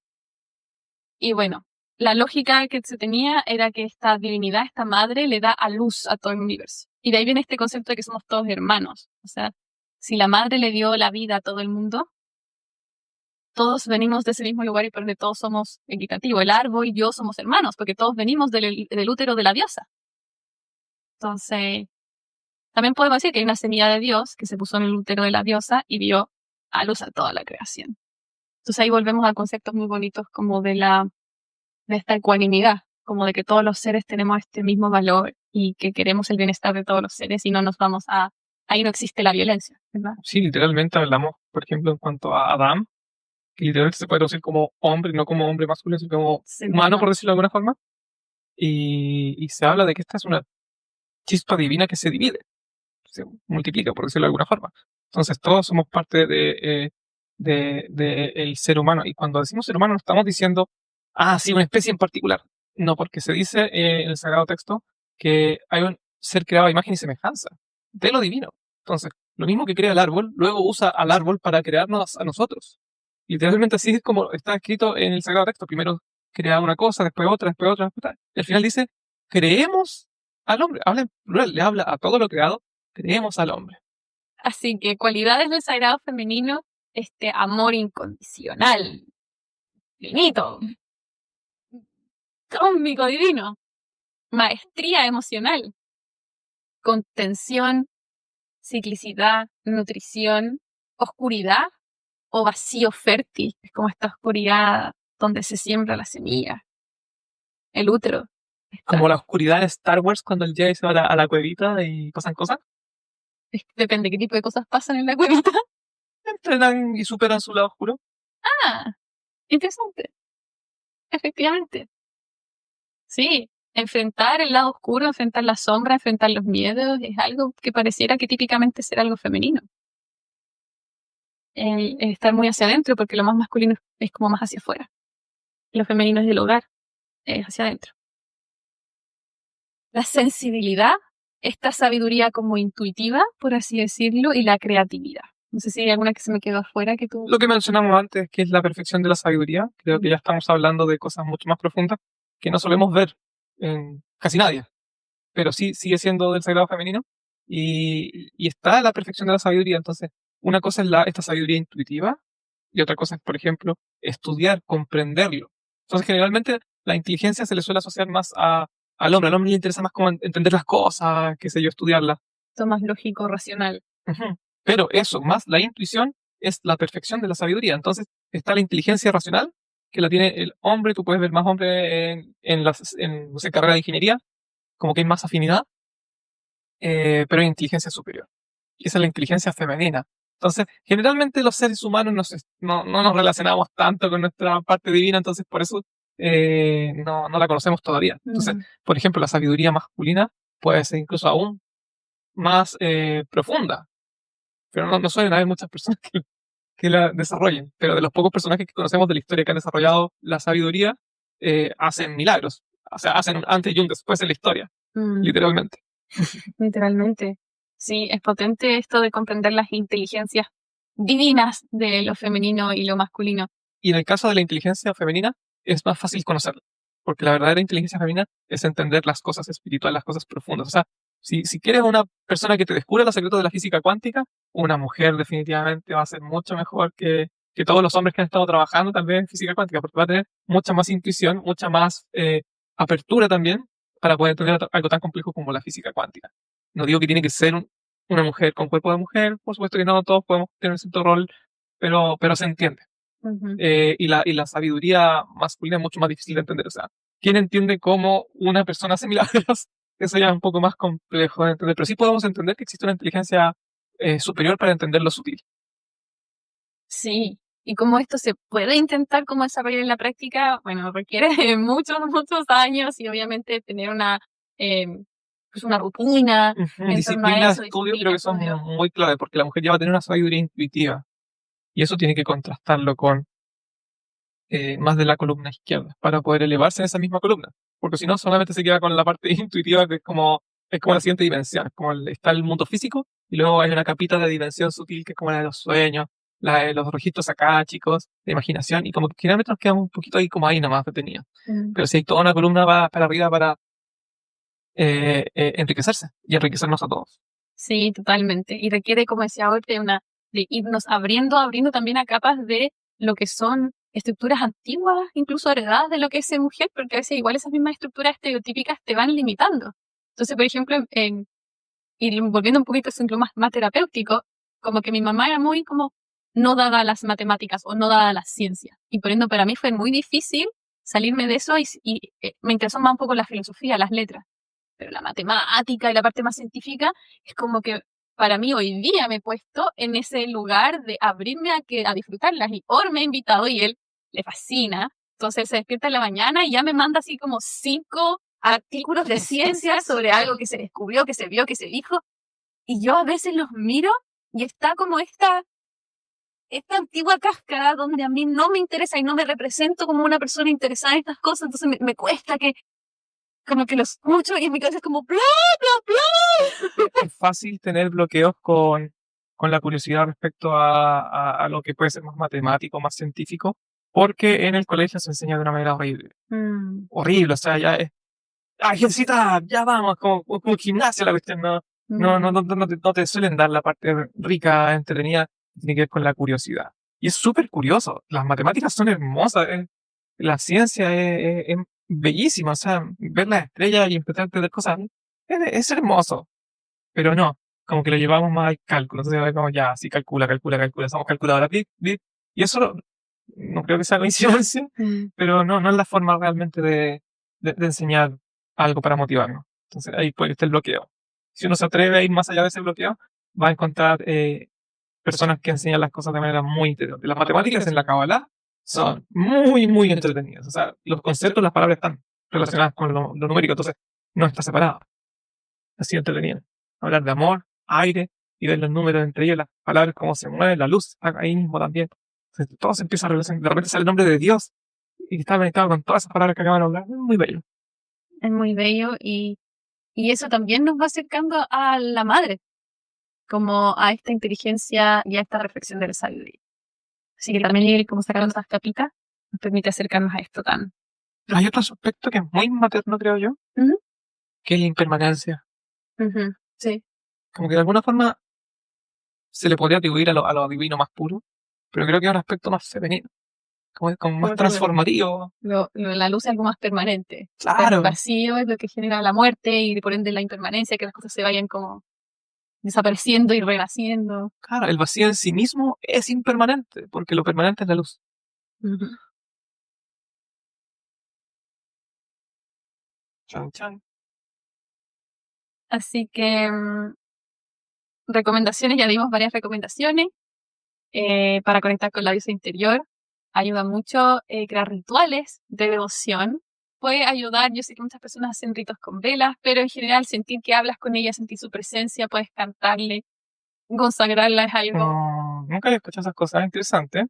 Y bueno, la lógica que se tenía era que esta divinidad, esta madre, le da a luz a todo el universo. Y de ahí viene este concepto de que somos todos hermanos. O sea, si la madre le dio la vida a todo el mundo, todos venimos de ese mismo lugar y por ende todos somos equitativos. El árbol y yo somos hermanos, porque todos venimos del útero de la diosa. Entonces, también podemos decir que hay una semilla de Dios que se puso en el útero de la diosa y dio a luz a toda la creación. Entonces ahí volvemos a conceptos muy bonitos como de esta ecuanimidad, como de que todos los seres tenemos este mismo valor y que queremos el bienestar de todos los seres y no nos vamos ahí no existe la violencia, ¿verdad? Sí, literalmente hablamos, por ejemplo, en cuanto a Adán, que literalmente se puede traducir como hombre, no como hombre masculino, sino como humano, por decirlo de alguna forma. Y se habla de que esta es una chispa divina que se divide, se multiplica, por decirlo de alguna forma. Entonces todos somos parte de el ser humano. Y cuando decimos ser humano no estamos diciendo, sí, una especie en particular. No, porque se dice en el Sagrado Texto que hay un ser creado a imagen y semejanza de lo divino. Entonces, lo mismo que crea el árbol, luego usa al árbol para crearnos a nosotros. Literalmente así es como está escrito en el Sagrado Texto. Primero crea una cosa, después otra, después otra, después otra. Y al final dice, creemos al hombre. Habla en plural, le habla a todo lo creado, creemos al hombre. Así que cualidades del sagrado femenino, este amor incondicional, finito, cósmico divino, maestría emocional, contención, ciclicidad, nutrición, oscuridad o vacío fértil. Es como esta oscuridad donde se siembra la semilla, el útero. Como la oscuridad de Star Wars cuando el Jedi se va a la cuevita y pasan cosas. Depende qué tipo de cosas pasan en la cuevita. Entrenan y superan su lado oscuro. Ah, Interesante, efectivamente. Sí, enfrentar el lado oscuro, enfrentar la sombra, enfrentar los miedos, es algo que pareciera que típicamente será algo femenino. El estar muy hacia adentro, porque lo más masculino es como más hacia afuera. Lo femenino es del hogar, es hacia adentro. La sensibilidad, esta sabiduría como intuitiva, por así decirlo, y la creatividad. No sé si hay alguna que se me quedó afuera que tú... Lo que mencionamos antes, que es la perfección de la sabiduría, creo que ya estamos hablando de cosas mucho más profundas que no solemos ver en casi nadie, pero sí sigue siendo del sagrado femenino y está la perfección de la sabiduría. Entonces, una cosa es esta sabiduría intuitiva y otra cosa es, por ejemplo, estudiar, comprenderlo. Entonces, generalmente la inteligencia se le suele asociar más al hombre. Al hombre le interesa más como entender las cosas, qué sé yo, estudiarlas. Esto más lógico, racional. Ujú. Pero eso, más la intuición, es la perfección de la sabiduría. Entonces, está la inteligencia racional, que la tiene el hombre. Tú puedes ver más hombre en no sé, carrera de ingeniería, como que hay más afinidad, pero hay inteligencia superior. Y esa es la inteligencia femenina. Entonces, generalmente los seres humanos no nos relacionamos tanto con nuestra parte divina, entonces por eso no la conocemos todavía. Entonces, por ejemplo, la sabiduría masculina puede ser incluso aún más profunda, pero no suelen haber muchas personas que la desarrollen. Pero de los pocos personajes que conocemos de la historia que han desarrollado la sabiduría, hacen milagros. O sea, hacen un antes y un después en la historia, literalmente. Literalmente. Sí, es potente esto de comprender las inteligencias divinas de lo femenino y lo masculino. Y en el caso de la inteligencia femenina, es más fácil conocerla. Porque la verdadera inteligencia femenina es entender las cosas espirituales, las cosas profundas. O sea, si quieres una persona que te descubra los secretos de la física cuántica, una mujer definitivamente va a ser mucho mejor que todos los hombres que han estado trabajando también en física cuántica, porque va a tener mucha más intuición, mucha más apertura también para poder entender algo tan complejo como la física cuántica. No digo que tiene que ser una mujer con cuerpo de mujer, por supuesto que no, todos podemos tener un cierto rol, pero se entiende. Y la sabiduría masculina es mucho más difícil de entender. O sea, ¿quién entiende cómo una persona hace milagros? Eso ya es un poco más complejo de entender, pero sí podemos entender que existe una inteligencia superior para entender lo sutil. Sí, y cómo esto se puede intentar como desarrollar en la práctica, bueno, requiere de muchos, muchos años y obviamente tener pues una rutina en torno a Disciplina de eso, estudio disciplina, creo que son estudio. muy clave, porque la mujer ya va a tener una sabiduría intuitiva y eso tiene que contrastarlo con más de la columna izquierda para poder elevarse en esa misma columna, porque si no solamente se queda con la parte intuitiva que es como la siguiente dimensión, está el mundo físico y luego hay una capita de dimensión sutil que es como la de los sueños, la de los registros acá, chicos, de imaginación, y como que generalmente nos quedamos un poquito ahí como ahí nomás detenidos. Pero si hay toda una columna va para arriba para enriquecerse y enriquecernos a todos. Sí, totalmente. Y requiere, como decía ahora, de irnos abriendo también a capas de lo que son estructuras antiguas, incluso heredadas de lo que es ser mujer, porque a veces igual esas mismas estructuras estereotípicas te van limitando. Entonces, por ejemplo, y volviendo un poquito a ese ejemplo más terapéutico, como que mi mamá era muy como no dada a las matemáticas o no dada a las ciencias. Y por ende, para mí fue muy difícil salirme de eso y me interesó más un poco la filosofía, las letras. Pero la matemática y la parte más científica es como que para mí hoy día me he puesto en ese lugar de abrirme a disfrutarlas. Y Or me ha invitado y él le fascina. Entonces se despierta en la mañana y ya me manda así como 5 artículos de ciencia sobre algo que se descubrió, que se vio, que se dijo. Y yo a veces los miro y está como esta antigua cáscara donde a mí no me interesa y no me represento como una persona interesada en estas cosas. Entonces me cuesta que como que lo escucho y en mi cabeza es como bla, bla, bla. Es fácil tener bloqueos con la curiosidad respecto a lo que puede ser más matemático, más científico, porque en el colegio se enseña de una manera horrible. Horrible, o sea, ya es, ejercita, ya vamos, como gimnasio la cuestión, no te suelen dar la parte rica, entretenida, tiene que ver con la curiosidad. Y es súper curioso, las matemáticas son hermosas, la ciencia es bellísima, o sea, ver las estrellas y empezar a entender cosas es hermoso, pero no, como que lo llevamos más al cálculo, entonces como ya, sí, calcula, somos calculadoras, y eso no creo que sea coincidencia, pero no es la forma realmente de enseñar algo para motivarnos. Entonces ahí puede estar el bloqueo. Si uno se atreve a ir más allá de ese bloqueo, va a encontrar personas que enseñan las cosas de manera muy interesante. Las matemáticas en la Kabbalah son muy, muy entretenidas. O sea, los conceptos, las palabras están relacionadas con lo numérico, entonces no está separado. Así entretenido. Hablar de amor, aire, y ver los números entre ellos, las palabras, cómo se mueven, la luz, ahí mismo también. Entonces, todo se empieza a relacionar. De repente sale el nombre de Dios y está conectado con todas esas palabras que acaban de hablar. Es muy bello. Es muy bello y eso también nos va acercando a la madre, como a esta inteligencia y a esta reflexión de la sabiduría. Así que también ir como sacando esas capitas nos permite acercarnos a esto tan. Pero hay otro aspecto que es muy materno, creo yo, Ujú, que es la impermanencia. ujú, sí, Como que de alguna forma se le podría atribuir a lo divino más puro, pero creo que es un aspecto más femenino, como más Como tú transformativo. la luz es algo más permanente. El Claro, vacío es lo que genera la muerte y por ende la impermanencia, que las cosas se vayan como desapareciendo y renaciendo. claro, el vacío en sí mismo es impermanente, porque lo permanente es la luz. Ujú. Chan, chan. Así que recomendaciones, ya dimos varias recomendaciones para conectar con la diosa interior. Ayuda mucho crear rituales de devoción. Puede ayudar, yo sé que muchas personas hacen ritos con velas, pero en general sentir que hablas con ella, sentir su presencia, puedes cantarle, consagrarla es algo. Nunca había escuchado esas cosas, interesante.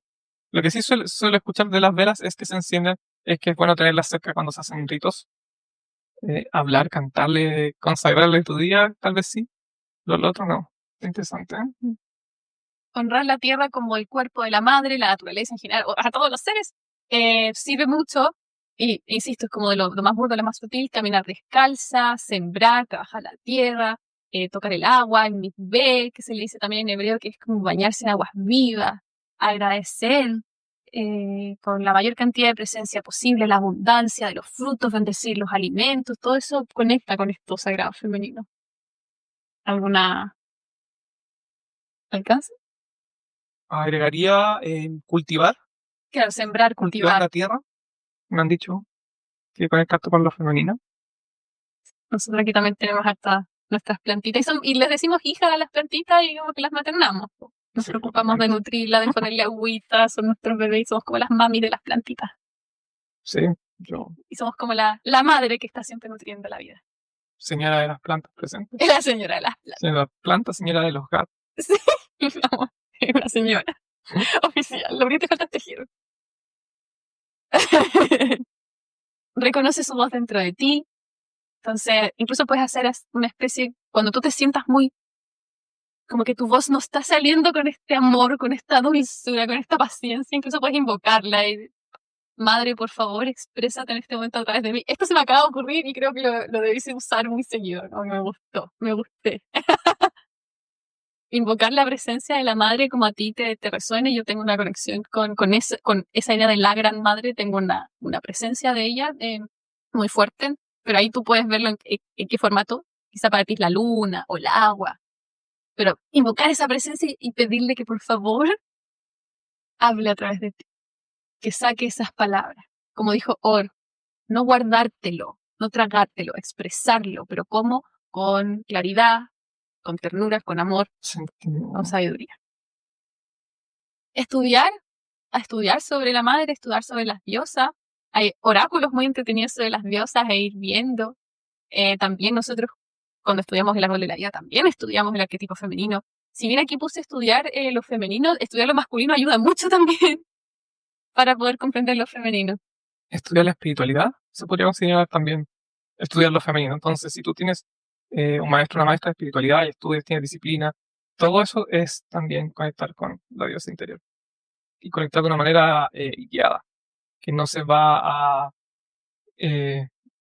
Lo que sí suelo escuchar de las velas es que se encienden, es que es bueno tenerlas cerca cuando se hacen ritos. Hablar, cantarle, consagrarle tu día, tal vez sí. Lo otro no. Interesante, ¿eh? Honrar la tierra como el cuerpo de la madre, la naturaleza en general, o a todos los seres, sirve mucho. Y insisto, es como de lo más burdo, lo más sutil, caminar descalza, sembrar, trabajar la tierra, tocar el agua, el mikveh, que se le dice también en hebreo, que es como bañarse en aguas vivas, agradecer con la mayor cantidad de presencia posible, la abundancia de los frutos, bendecir los alimentos, todo eso conecta con esto sagrado femenino. ¿Alguna alcance? Agregaría cultivar, Claro, sembrar, cultivar cultivar. la tierra. Me han dicho que conecta con lo femenino. Nosotros aquí también tenemos hasta nuestras plantitas y les decimos hijas a las plantitas y como que las maternamos. Nos Sí, preocupamos de nutrirla, de ponerle agüita, son nuestros bebés y somos como las mami de las plantitas. sí, yo, Y somos como la madre que está siempre nutriendo la vida. señora de las plantas presentes. Es la señora de las plantas. Señora de las plantas, señora de los gatos. Sí, vamos, es una señora oficial. Lo único que te falta es tejer. Reconoce su voz dentro de ti. Entonces, incluso puedes hacer una especie, cuando tú te sientas muy como que tu voz no está saliendo con este amor, con esta dulzura, con esta paciencia, incluso puedes invocarla y, madre, por favor, exprésate en este momento a través de mí. Esto se me acaba de ocurrir y creo que lo debí usar muy seguido, ¿no? Me gustó, me gusté. Invocar la presencia de la madre como a ti te resuene. Yo tengo una conexión con esa idea de la gran madre, tengo una presencia de ella muy fuerte, pero ahí tú puedes verlo en qué formato. Quizá para ti es la luna o el agua. Pero invocar esa presencia y pedirle que por favor hable a través de ti, que saque esas palabras. Como dijo Or, no guardártelo, no tragártelo, expresarlo, pero ¿cómo? Con claridad, con ternura, con amor, con sabiduría. Estudiar, a estudiar sobre la madre, estudiar sobre las diosas. Hay oráculos muy entretenidos sobre las diosas e ir viendo. También nosotros, cuando estudiamos el árbol de la vida, también estudiamos el arquetipo femenino. Si bien aquí puse estudiar lo femenino, estudiar lo masculino ayuda mucho también para poder comprender lo femenino. Estudiar la espiritualidad se podría considerar también estudiar lo femenino. Entonces, si tú tienes un maestro, una maestra de espiritualidad y estudias, tienes disciplina, todo eso es también conectar con la diosa interior. Y conectar de una manera guiada, que no se va a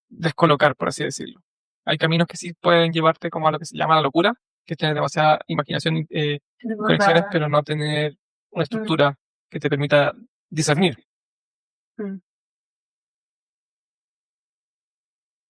descolocar, por así decirlo. Hay caminos que sí pueden llevarte como a lo que se llama la locura, que es tener demasiada imaginación y conexiones, pero no tener una estructura que te permita discernir.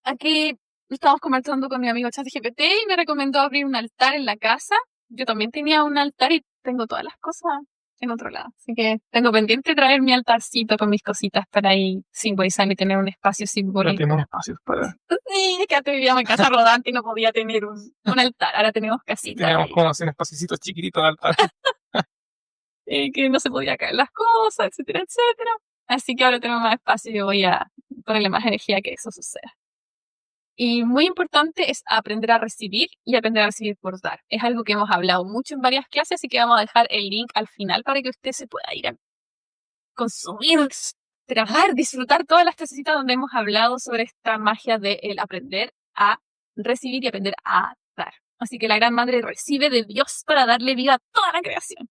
Aquí estábamos conversando con mi amigo ChatGPT y me recomendó abrir un altar en la casa. Yo también tenía un altar y tengo todas las cosas en otro lado. Así que tengo pendiente traer mi altarcito con mis cositas para ahí simbolizar y tener un espacio simbólico. Tenemos espacios para... Sí, es que antes vivíamos en casa rodante y no podía tener un altar. Ahora tenemos casitas. Teníamos como hacer espacios chiquititos de altar. Que no se podía caer las cosas, etcétera, etcétera. Así que ahora tengo más espacio y voy a ponerle más energía a que eso suceda. Y muy importante es aprender a recibir y aprender a recibir por dar. Es algo que hemos hablado mucho en varias clases, así que vamos a dejar el link al final para que usted se pueda ir a consumir, trabajar, disfrutar todas las clasecitas donde hemos hablado sobre esta magia de el aprender a recibir y aprender a dar. Así que la Gran Madre recibe de Dios para darle vida a toda la creación.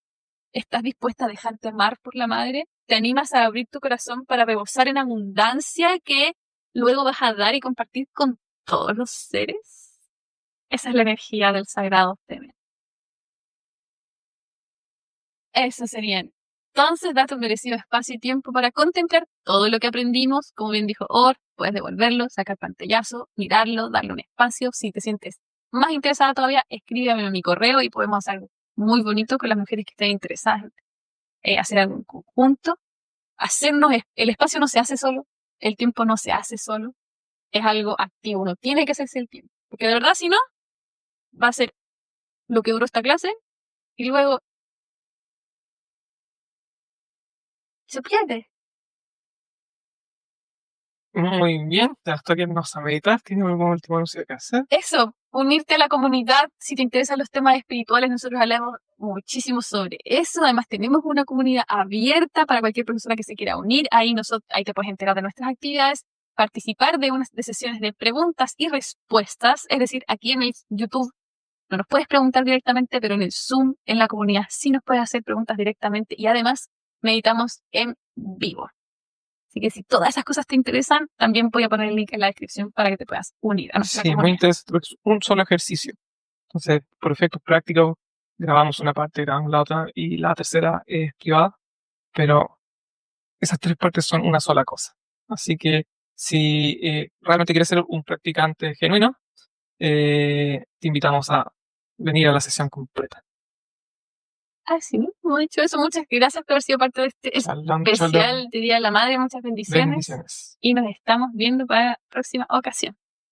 ¿Estás dispuesta a dejarte amar por la Madre? ¿Te animas a abrir tu corazón para rebosar en abundancia que luego vas a dar y compartir con todos los seres? Esa es la energía del sagrado femenino. Eso serían. Entonces, date un merecido espacio y tiempo para contemplar todo lo que aprendimos. Como bien dijo Or, puedes devolverlo, sacar pantallazo, mirarlo, darle un espacio. Si te sientes más interesada todavía, escríbeme a mi correo y podemos hacer algo muy bonito con las mujeres que estén interesadas en hacer algo en conjunto. El espacio no se hace solo, el tiempo no se hace solo, es algo activo, uno tiene que hacerse el tiempo. Porque de verdad, si no, va a ser lo que duró esta clase y luego se pierde. Muy bien, ya estoy quedándonos a meditar. ¿Tienes algún último anuncio que hacer? Eso, unirte a la comunidad. Si te interesan los temas espirituales, nosotros hablamos muchísimo sobre eso. Además, tenemos una comunidad abierta para cualquier persona que se quiera unir. Ahí te puedes enterar de nuestras actividades, participar de sesiones de preguntas y respuestas. Es decir, aquí en el YouTube no nos puedes preguntar directamente, pero en el Zoom, en la comunidad, sí nos puedes hacer preguntas directamente. Y además, meditamos en vivo. Así que si todas esas cosas te interesan, también voy a poner el link en la descripción para que te puedas unir a nuestra Sí, muy comunidad. interesante, porque es un solo ejercicio. Entonces, por efectos prácticos, grabamos una parte, grabamos la otra y la tercera es privada, pero esas tres partes son una sola cosa. Así que si realmente quieres ser un practicante genuino, te invitamos a venir a la sesión completa. Así mismo, dicho eso, muchas gracias por haber sido parte de este Shalom, especial shalom. de Día de la Madre. Muchas bendiciones. Bendiciones. Y nos estamos viendo para la próxima ocasión.